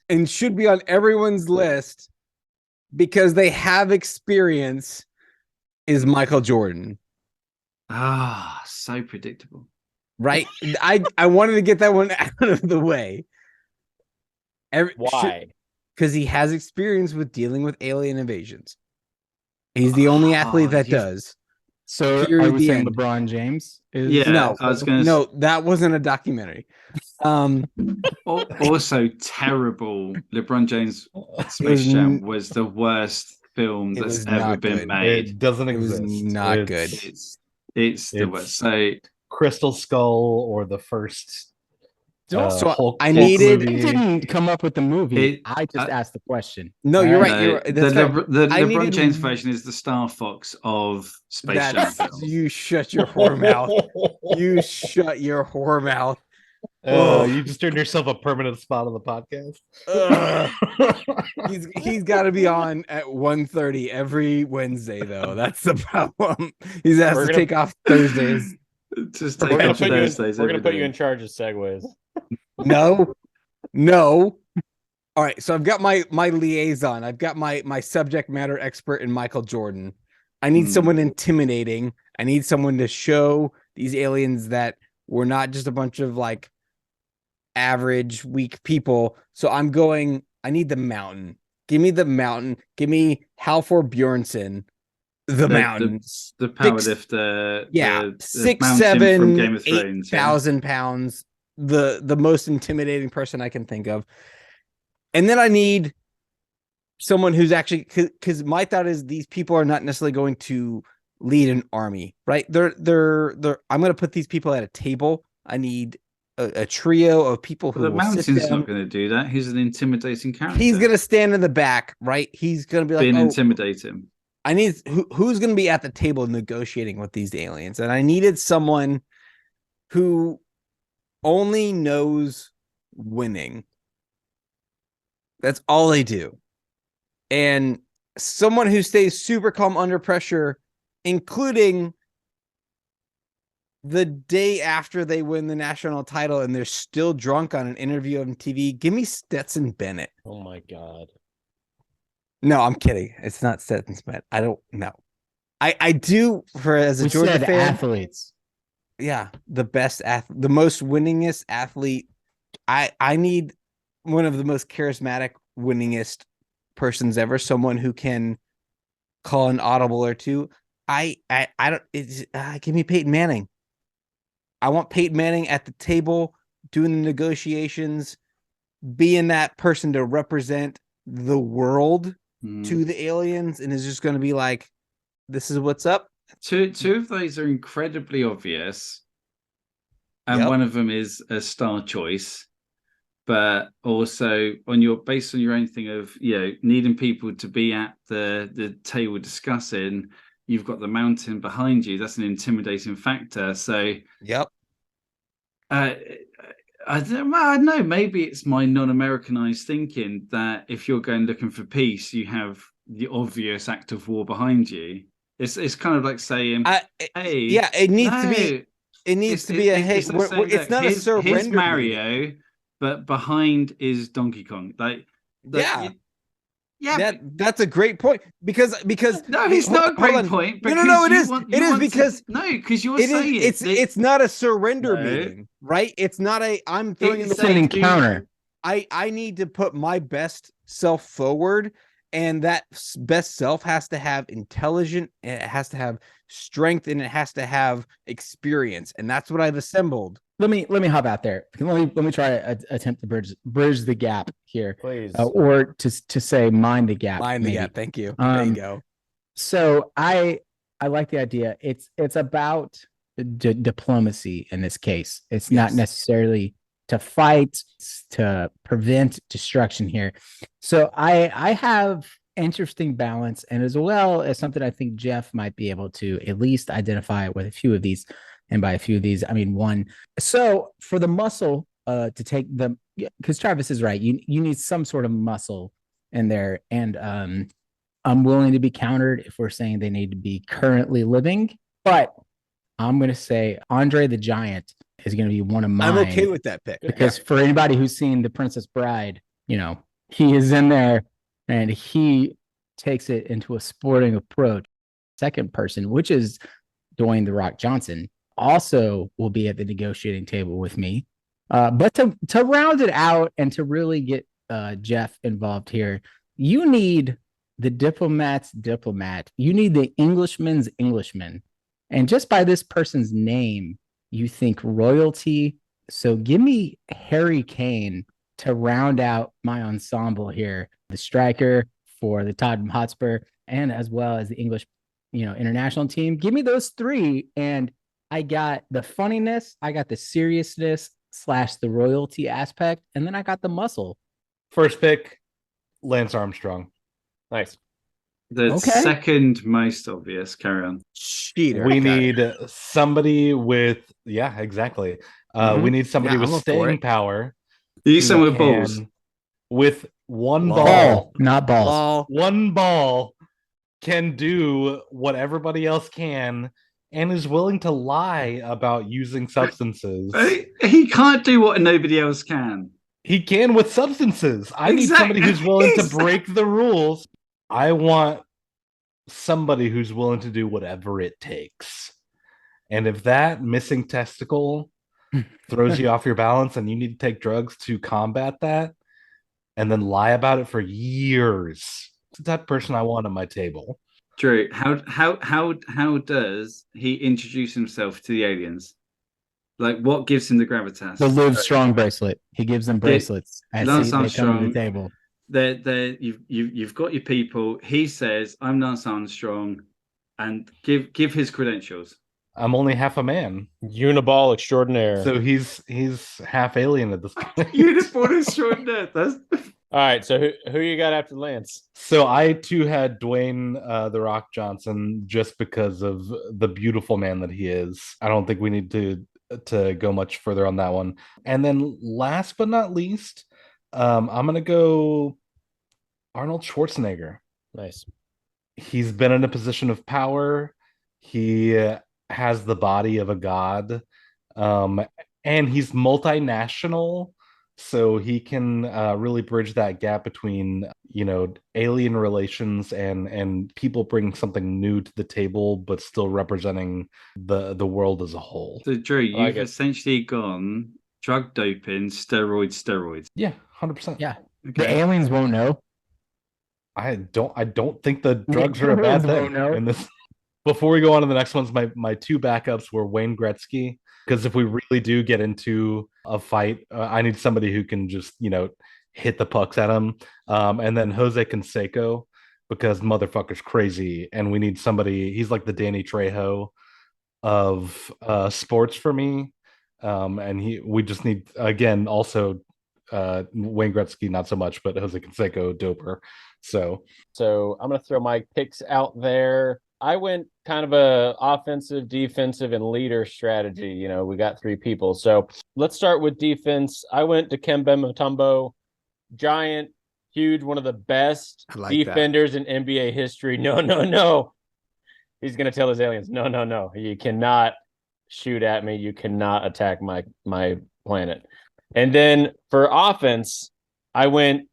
and should be on everyone's list because they have experience is Michael Jordan. Ah, so predictable. Right? I wanted to get that one out of the way. Why? Because he has experience with dealing with alien invasions. He's the only athlete that does. So Period, are we the saying end. LeBron James? Is Yeah, No, I was going to. no, that wasn't a documentary. Also, terrible. LeBron James Space Jam was the worst film It that's was ever not been good. made. It doesn't It was exist. not good. It's the worst. So Crystal Skull or the first. So Hulk I Hulk needed. movie. I didn't come up with the movie. It- I just asked the question. No, you're right. You're right. That's the right. the I LeBron needed- James version is the Star Fox of Space Jam That's films. you shut your whore mouth. You shut your whore mouth. You just earned yourself a permanent spot on the podcast. He's got to be on at 1:30 every Wednesday though. That's the problem. He's has We're to gonna- take off Thursdays. Just We're take gonna off put you in, Thursdays. we're gonna every put you day. in charge of segues. No. All right, so I've got my liaison. I've got my subject matter expert in Michael Jordan. I need someone intimidating. I need someone to show these aliens that we're not just a bunch of like average weak people. So I need the mountain. Give me the mountain. Give me Halfor Bjornsson, the mountain. The powerlifter. Yeah, the 6, mountain 7, from Game of Thrones. 8,000 pounds. The most intimidating person I can think of. And then I need someone who's actually, because my thought is these people are not necessarily going to lead an army, right? I'm going to put these people at a table. I need a trio of people who The will sit mountain's down. not going to do that. He's an intimidating character. He's going to stand in the back, right? He's going to be like, intimidate him. I need who's going to be at the table negotiating with these aliens, and I needed someone who only knows winning. That's all they do, and someone who stays super calm under pressure, including the day after they win the national title and they're still drunk on an interview on TV. Give me Stetson Bennett. Oh my god. No, I'm kidding. It's not Stetson Bennett. I don't know. I do as a Georgia said fan. athletes. Yeah, the best the most winningest athlete. I need one of the most charismatic, winningest persons ever. Someone who can call an audible or two. I don't. Give me Peyton Manning. I want Peyton Manning at the table doing the negotiations, being that person to represent the world to the aliens, and is just going to be like, "This is what's up." Two of those are incredibly obvious, and one of them is a star choice. But also based on your own thing of needing people to be at the table discussing, you've got the mountain behind you. That's an intimidating factor. So I don't know. Maybe it's my non-Americanized thinking that if you're going looking for peace, you have the obvious act of war behind you. It's kind of like saying, "Hey, it needs to be. It needs to be it's not a surrender. Here's Mario, but behind is Donkey Kong. Yeah, that's a great point because no, it's not a great point. No, it is. It is because because you're saying it's not a surrender No. meeting, right? It's not a I'm throwing in the It's an fire. encounter. I need to put my best self forward, and that best self has to have intelligent, and it has to have strength, and it has to have experience, and that's what I've assembled. Let me hop out there. Let me try to attempt to bridge the gap here, Please. or to say mind the gap. Mind the maybe. gap. Thank you. There you go. So I like the idea. It's about diplomacy in this case. It's not necessarily to fight, to prevent destruction here. So I have interesting balance, and as well as something I think Geoff might be able to at least identify with a few of these. And by a few of these, I mean one. So for the muscle to take them, because Travis is right, you need some sort of muscle in there, and I'm willing to be countered if we're saying they need to be currently living, but I'm going to say Andre the Giant is going to be one of mine. I'm okay with that pick because for anybody who's seen The Princess Bride, he is in there and he takes it into a sporting approach. Second person, which is Dwayne The Rock Johnson, also will be at the negotiating table with me. But to round it out and to really get Geoff involved here, you need the diplomat's diplomat. You need the Englishman's Englishman. And just by this person's name, you think royalty. So give me Harry Kane to round out my ensemble here. The striker for the Tottenham Hotspur, and as well as the English, international team. Give me those three, and I got the funniness, I got the seriousness / the royalty aspect, and then I got the muscle. First pick, Lance Armstrong. Nice. The second most obvious. Carry on. Cheater. We need somebody with exactly. We need somebody with staying power. You need someone with balls. With one ball, not balls. One ball can do what everybody else can, and is willing to lie about using substances. He can't do what nobody else can. He can with substances. I need somebody who's willing to break the rules. I want somebody who's willing to do whatever it takes. And if that missing testicle throws you off your balance and you need to take drugs to combat that and then lie about it for years, it's that person I want at my table. Drew, how does he introduce himself to the aliens? Like, what gives him the gravitas? The Live Strong bracelet. He gives them bracelets as Lance they Armstrong, come to the table. You've got your people. He says, "I'm Lance Armstrong," and give his credentials. I'm only half a man. Uniball extraordinaire. So he's half alien at this point. Uniball extraordinaire. All right, so who you got after Lance? So I too had Dwayne The Rock Johnson just because of the beautiful man that he is. I don't think we need to go much further on that one. And then last but not least, I'm gonna go Arnold Schwarzenegger. Nice. He's been in a position of power. He has the body of a god, and he's multinational. So he can really bridge that gap between, alien relations and people bringing something new to the table, but still representing the world as a whole. So, Drew, you've essentially gone drug doping, steroids. Yeah, 100%. Yeah, okay. The aliens won't know. I don't think the drugs are a bad thing in this. Before we go on to the next ones, my two backups were Wayne Gretzky. Because if we really do get into a fight, I need somebody who can just, hit the pucks at him. And then Jose Canseco, because motherfucker's crazy. And we need somebody, he's like the Danny Trejo of sports for me. And we just need, again, also Wayne Gretzky, not so much, but Jose Canseco, doper. So I'm going to throw my picks out there. I went kind of a offensive, defensive, and leader strategy. We got three people. So let's start with defense. I went to Dikembe Mutombo, giant, huge, one of the best defenders in NBA history. No. He's going to tell his aliens, no. You cannot shoot at me. You cannot attack my planet. And then for offense, I went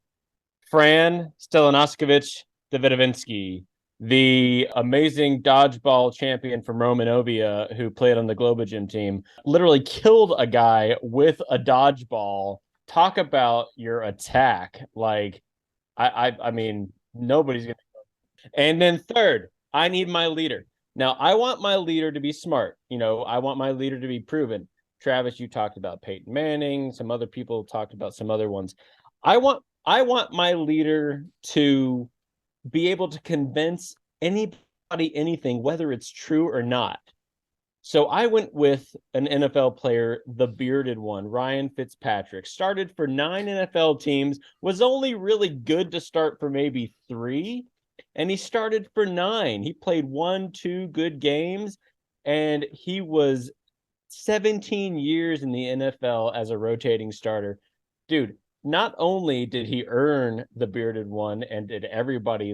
Fran Stelanoskevich Davidovinsky, the amazing dodgeball champion from Romanovia who played on the Globogym team, literally killed a guy with a dodgeball. Talk about your attack. Like, I mean, nobody's going to. And then third, I need my leader. Now, I want my leader to be smart. I want my leader to be proven. Travis, you talked about Peyton Manning. Some other people talked about some other ones. I want my leader to be able to convince anybody anything, whether it's true or not. So I went with an NFL player, the bearded one, Ryan Fitzpatrick. Started for 9 NFL teams, was only really good to start for maybe 3, and he started for 9. He played 1-2 good games, and he was 17 years in the NFL as a rotating starter. Dude, not only did he earn the bearded one and did everybody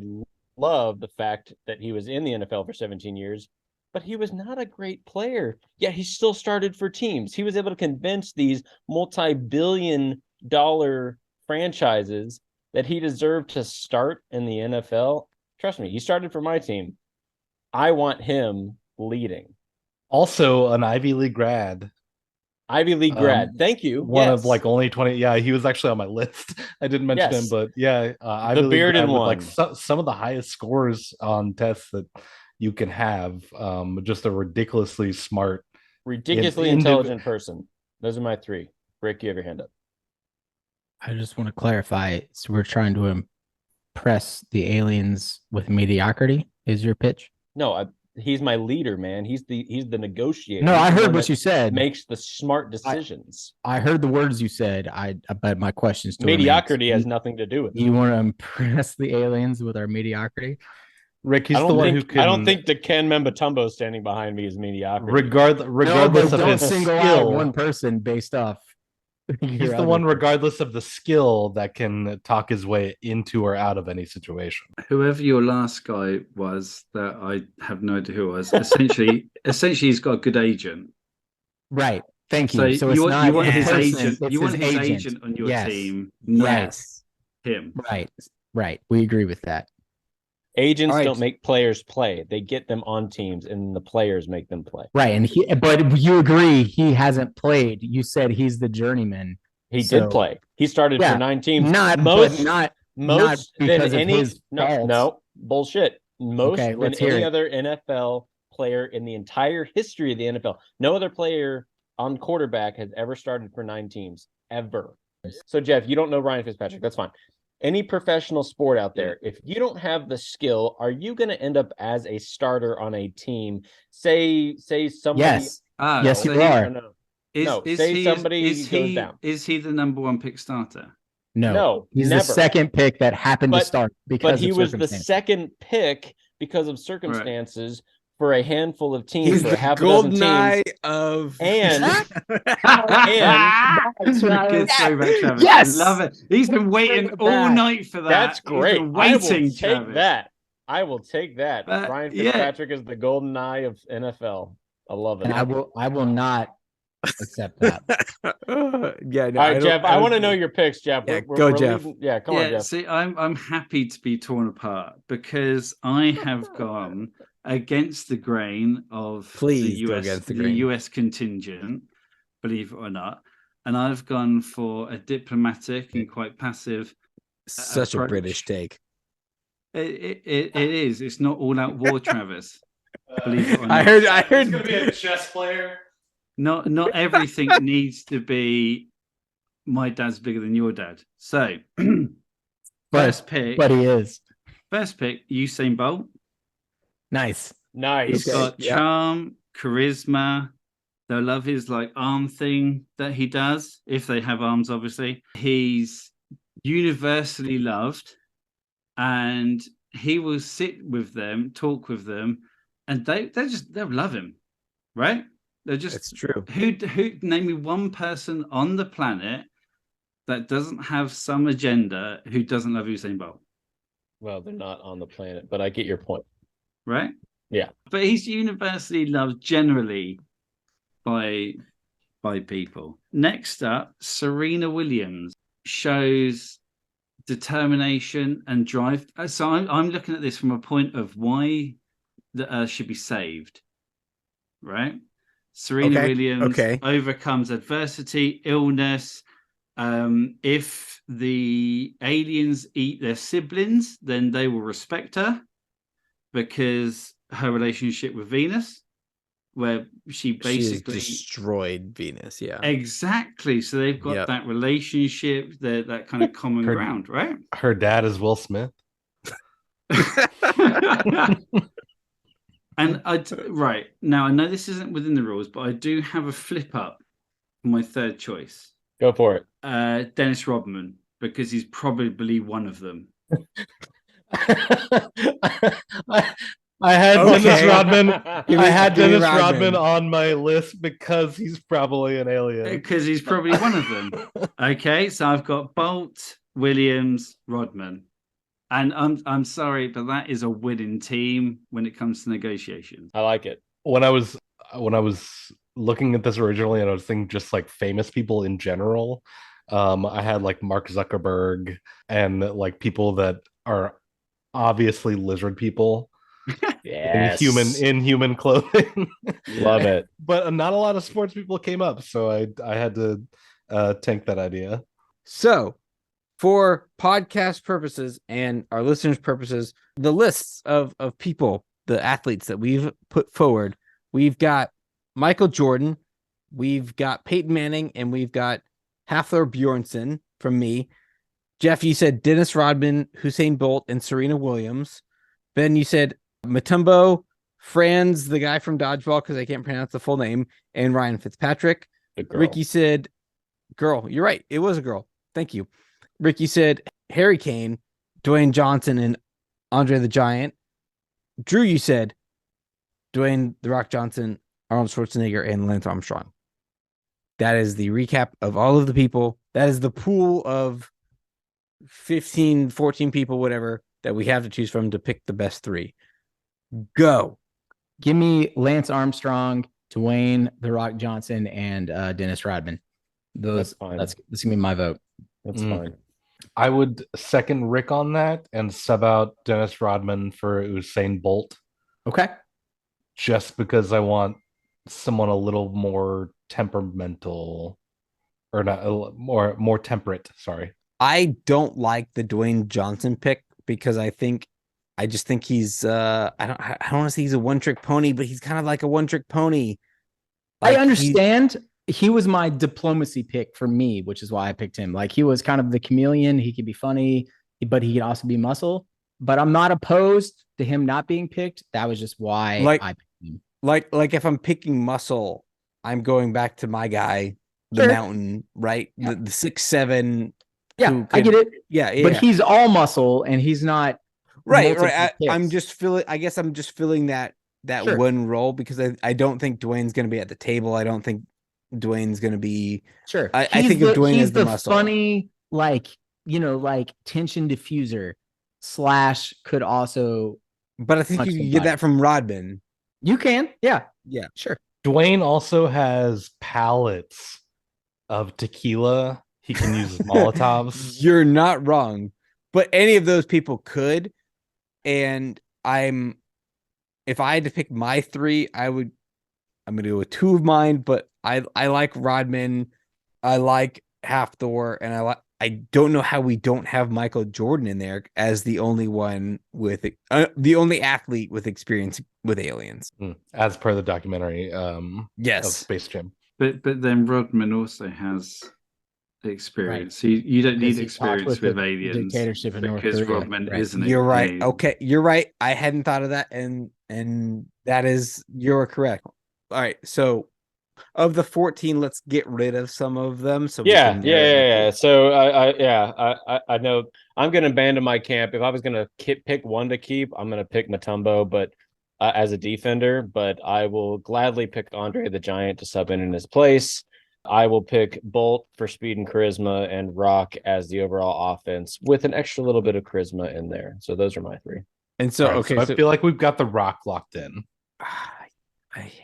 love the fact that he was in the NFL for 17 years, but he was not a great player, yet he still started for teams. He was able to convince these multi-billion-dollar franchises that he deserved to start in the NFL. Trust me, he started for my team. I want him leading. Also, an Ivy League grad. Thank you. One of like only 20. Yeah, he was actually on my list. I didn't mention him, but yeah, Ivy the League bearded grad one. with like some of the highest scores on tests that you can have. Just a ridiculously smart, intelligent person. Those are my 3. Rick, you have your hand up. I just want to clarify. So we're trying to impress the aliens with mediocrity. Is your pitch? No, he's my leader, man. He's the negotiator. No, I heard what you said. Makes the smart decisions. I heard the words you said. But my question is mediocrity has nothing to do with it. You want to impress the aliens with our mediocrity? Rick, he's the one who can. I don't think the Ken Membatumbo standing behind me is mediocrity. Regardless of his single skill, out one person based off. He's the one, regardless of the skill, that can talk his way into or out of any situation. Whoever your last guy was, that I have no idea who it was. Essentially, he's got a good agent. Right. Thank you. So you it's want his person, agent. It's You want his agent on your team, not him. Right. We agree with that. Agents don't make players play. They get them on teams, and the players make them play. Right. But you agree he hasn't played. You said he's the journeyman. He did play. He started for 9 teams. Not because of his fault. No, bullshit. Most than any other NFL player in the entire history of the NFL. No other player on quarterback has ever started for 9 teams, ever. So, Geoff, you don't know Ryan Fitzpatrick. That's fine. Any professional sport out there, if you don't have the skill, are you going to end up as a starter on a team? Say somebody. Yes. Yes, you are. Somebody goes down. Is he the number 1 pick starter? No, he's never. The second pick that happened to start but he was the second pick because of circumstances for a handful of teams. He's for half the golden eye of Yes. Yes, I love it. He's been waiting all night for that. That's great. I will take that. Ryan Fitzpatrick is the golden eye of NFL. I love it. And I will not accept that. All right, Geoff. I want to know your picks, Geoff. Go, Geoff. Come on, Geoff. See, I'm happy to be torn apart because I have gone against the grain of the US contingent, believe it or not, and I've gone for a diplomatic and quite passive. Such a British take. It is. It's not all out war, Travis. Believe it or not. I heard. He's gonna be a chess player. Not everything needs to be. My dad's bigger than your dad. So, first pick, but he is. First pick, Usain Bolt. Nice. He's got charm, charisma. They'll love his arm thing that he does, if they have arms, obviously. He's universally loved, and he will sit with them, talk with them, and they'll love him, right? They're just. It's true. Who name me one person on the planet that doesn't have some agenda who doesn't love Usain Bolt? Well, they're not on the planet, but I get your point. Right? Yeah. But he's universally loved generally by people. Next up, Serena Williams shows determination and drive. So I'm looking at this from a point of why the Earth should be saved, right? Serena Williams overcomes adversity, illness. If the aliens eat their siblings, then they will respect her because her relationship with Venus, where she basically destroyed Venus. Yeah, exactly. So they've got that relationship, that kind of common ground, right? Her dad is Will Smith. And right now, I know this isn't within the rules, but I do have a flip up for my third choice. Go for it. Dennis Rodman, because he's probably one of them. I had Dennis Rodman. I had Dennis Rodman on my list because he's probably an alien. Because he's probably one of them. Okay, so I've got Bolt, Williams, Rodman. And I'm sorry, but that is a winning team when it comes to negotiations. I like it. When I was looking at this originally, and I was thinking just like famous people in general, I had like Mark Zuckerberg and like people that are obviously lizard people. Yes. in human clothing. Love it. But not a lot of sports people came up, so I had to tank that idea. So for podcast purposes and our listeners' purposes, the lists of people, the athletes that we've put forward, we've got Michael Jordan, we've got Peyton Manning, and we've got Hafthor Bjornsson from me. Geoff, you said Dennis Rodman, Usain Bolt, and Serena Williams. Ben, you said Mutombo, Franz, the guy from Dodgeball, because I can't pronounce the full name, and Ryan Fitzpatrick. Ricky said, girl, you're right. It was a girl. Thank you. Ricky said Harry Kane, Dwayne Johnson, and Andre the Giant. Drew, you said Dwayne The Rock Johnson, Arnold Schwarzenegger, and Lance Armstrong. That is the recap of all of the people. That is the pool of 15, 14 people, whatever, that we have to choose from to pick the best three. Go. Give me Lance Armstrong, Dwayne The Rock Johnson, and Dennis Rodman. That's fine. That's gonna be my vote. That's fine. I would second Rick on that and sub out Dennis Rodman for Usain Bolt. Okay. Just because I want someone a little more temperamental, or not more temperate. Sorry. I don't like the Dwayne Johnson pick because I just think he's I don't want to say he's a one-trick pony, but he's kind of like a one-trick pony. Like, I understand. He was my diplomacy pick for me, which is why I picked him. Like, he was kind of the chameleon. He could be funny, but he could also be muscle. But I'm not opposed to him not being picked. That was just why I picked him. Like if I'm picking muscle, I'm going back to my guy, the mountain, right? Yeah. The 6'7". Yeah, I get it. Yeah, but he's all muscle, and he's not right. I'm just feeling. I guess I'm just feeling that one role because I don't think Dwayne's going to be at the table. I don't think Dwayne's going to be. Sure, I think of Dwayne as the muscle. Funny, like tension diffuser / could also. But I think you can get that from Rodman. You can, yeah, sure. Dwayne also has pallets of tequila. He can use Molotovs. You're not wrong, but any of those people could. And if I had to pick my three, I'm going to go with two of mine, but I like Rodman. I like Hafthor, and I don't know how we don't have Michael Jordan in there as the only one with the only athlete with experience with aliens, as per the documentary. Yes, of Space Jam. But then Rodman also has experience. Right. You don't need experience with aliens dictatorship in because North Korea. Rodman isn't. You're right. Okay, you're right. I hadn't thought of that, and that is, you're correct. All right, so of the 14, let's get rid of some of them. So yeah. So I know I'm going to abandon my camp. If I was going to pick one to keep, I'm going to pick Mutombo, but as a defender. But I will gladly pick Andre the Giant to sub in his place. I will pick Bolt for speed and charisma, and Rock as the overall offense with an extra little bit of charisma in there. So those are my three. And so, right, so I feel like we've got the Rock locked in.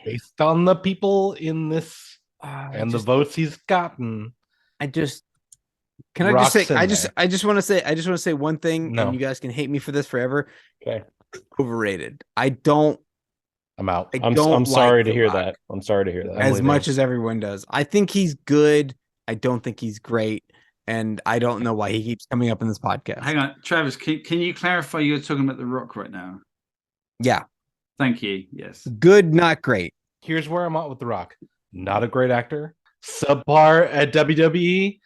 Based on the people in this and the votes he's gotten. God, Can I Rock's just say? in I just want to say one thing, No. and you guys can hate me for this forever. Okay. Overrated. I'm out. I'm don't sorry like to The hear Rock that. I'm sorry to hear that. I'm as leaving. much as everyone does. I think he's good. I don't think he's great, and I don't know why he keeps coming up in this podcast. Hang on, Travis, can you clarify you're talking about The Rock right now? Yeah, Thank you. Yes. good, not great. Here's where I'm at with The Rock. Not a great actor. Subpar at WWE.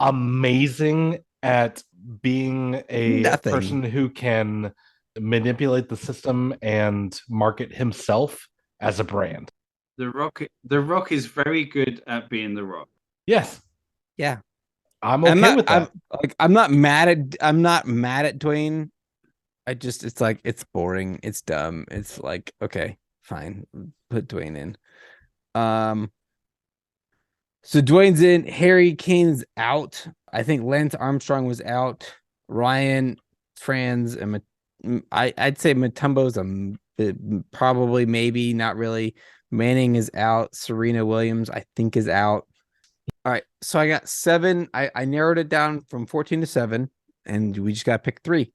Amazing at being a Nothing. person who can manipulate the system and market himself as a brand. The Rock is very good at being The Rock. Yes. Yeah. I'm okay with that. I'm not mad at Dwayne. It's like it's boring. It's dumb. It's like, okay, fine. Put Dwayne in. So Dwayne's in. Harry Kane's out. I think Lance Armstrong was out. Ryan, Franz, and I'd say Matumbo's probably, maybe, not really. Manning is out. Serena Williams, I think, is out. All right, so I got 7. I narrowed it down from 14 to 7, and we just got to pick 3.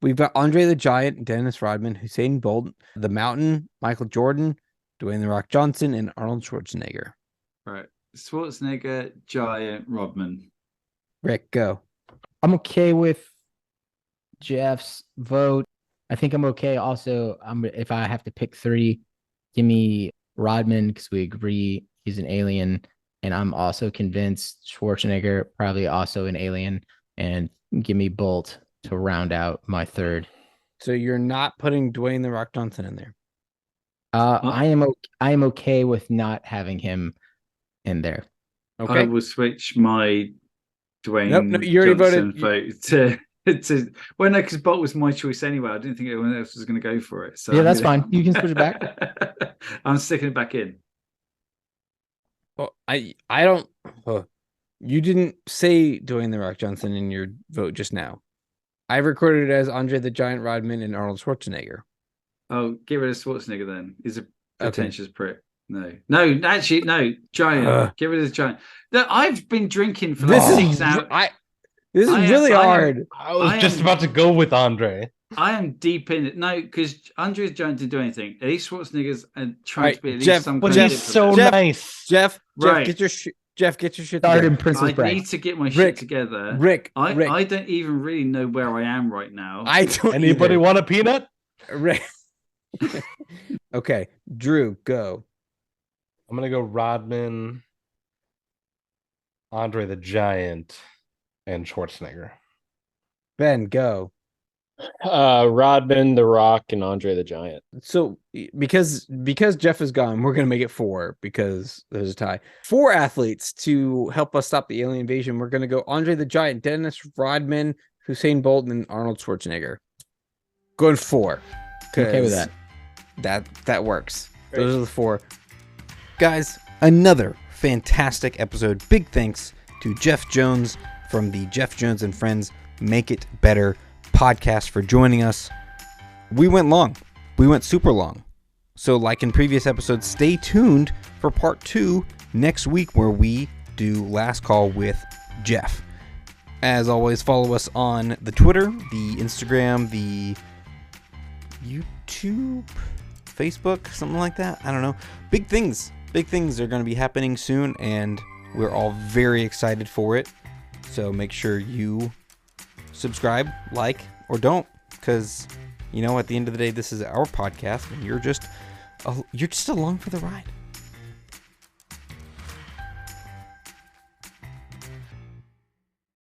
We've got Andre the Giant, Dennis Rodman, Usain Bolt, The Mountain, Michael Jordan, Dwayne The Rock Johnson, and Arnold Schwarzenegger. Right. Schwarzenegger, Giant, Rodman. Rick, go. I'm okay with Jeff's vote. I think I'm okay. Also, if I have to pick 3, give me Rodman because we agree he's an alien, and I'm also convinced Schwarzenegger probably also an alien, and give me Bolt to round out my 3rd. So you're not putting Dwayne The Rock Johnson in there? I am okay with not having him in there. Okay. I will switch my Dwayne Nope, you already Johnson voted. vote to well, no, because Bolt was my choice anyway. I didn't think anyone else was going to go for it. So Yeah, that's fine. You can switch it back. I'm sticking it back in. Well, I don't. You didn't say Dwayne The Rock Johnson in your vote just now. I recorded it as Andre the Giant, Rodman, and Arnold Schwarzenegger. Oh, get rid of Schwarzenegger then. He's a pretentious prick. No, actually, no. Giant. Get rid of the Giant. No, I've been drinking for like 6 hours. This is really hard. I was just about to go with Andre. I am deep in it. No, because Andre's Giant didn't do anything. At least Schwarzenegger's trying to be at least some But kind he's of so nice. Jeff, Right. get your shit together. Started in Princess I Bride. need to get my shit together. Rick, I don't even really know where I am right now. I don't. Anybody want a peanut? Rick. Okay, Drew, go. I'm gonna go Rodman, Andre the Giant, and Schwarzenegger. Ben, go. Rodman, The Rock, and Andre the Giant. So because Jeff is gone, we're gonna make it 4 because there's a tie. 4 athletes to help us stop the alien invasion. We're gonna go Andre the Giant, Dennis Rodman, Usain Bolt, and Arnold Schwarzenegger. Going 4. Okay with that. That works. Great. Those are the 4. Guys, another fantastic episode. Big thanks to Jeff Jones from the Jeff Jones and Friends Make It Better podcast for joining us. We went long. We went super long. So like in previous episodes, stay tuned for part 2 next week where we do Last Call with Jeff. As always, follow us on the Twitter, the Instagram, the YouTube, Facebook, something like that. I don't know. Big things are going to be happening soon, and we're all very excited for it. So make sure you subscribe, like, or don't, because at the end of the day, this is our podcast, and you're just along for the ride.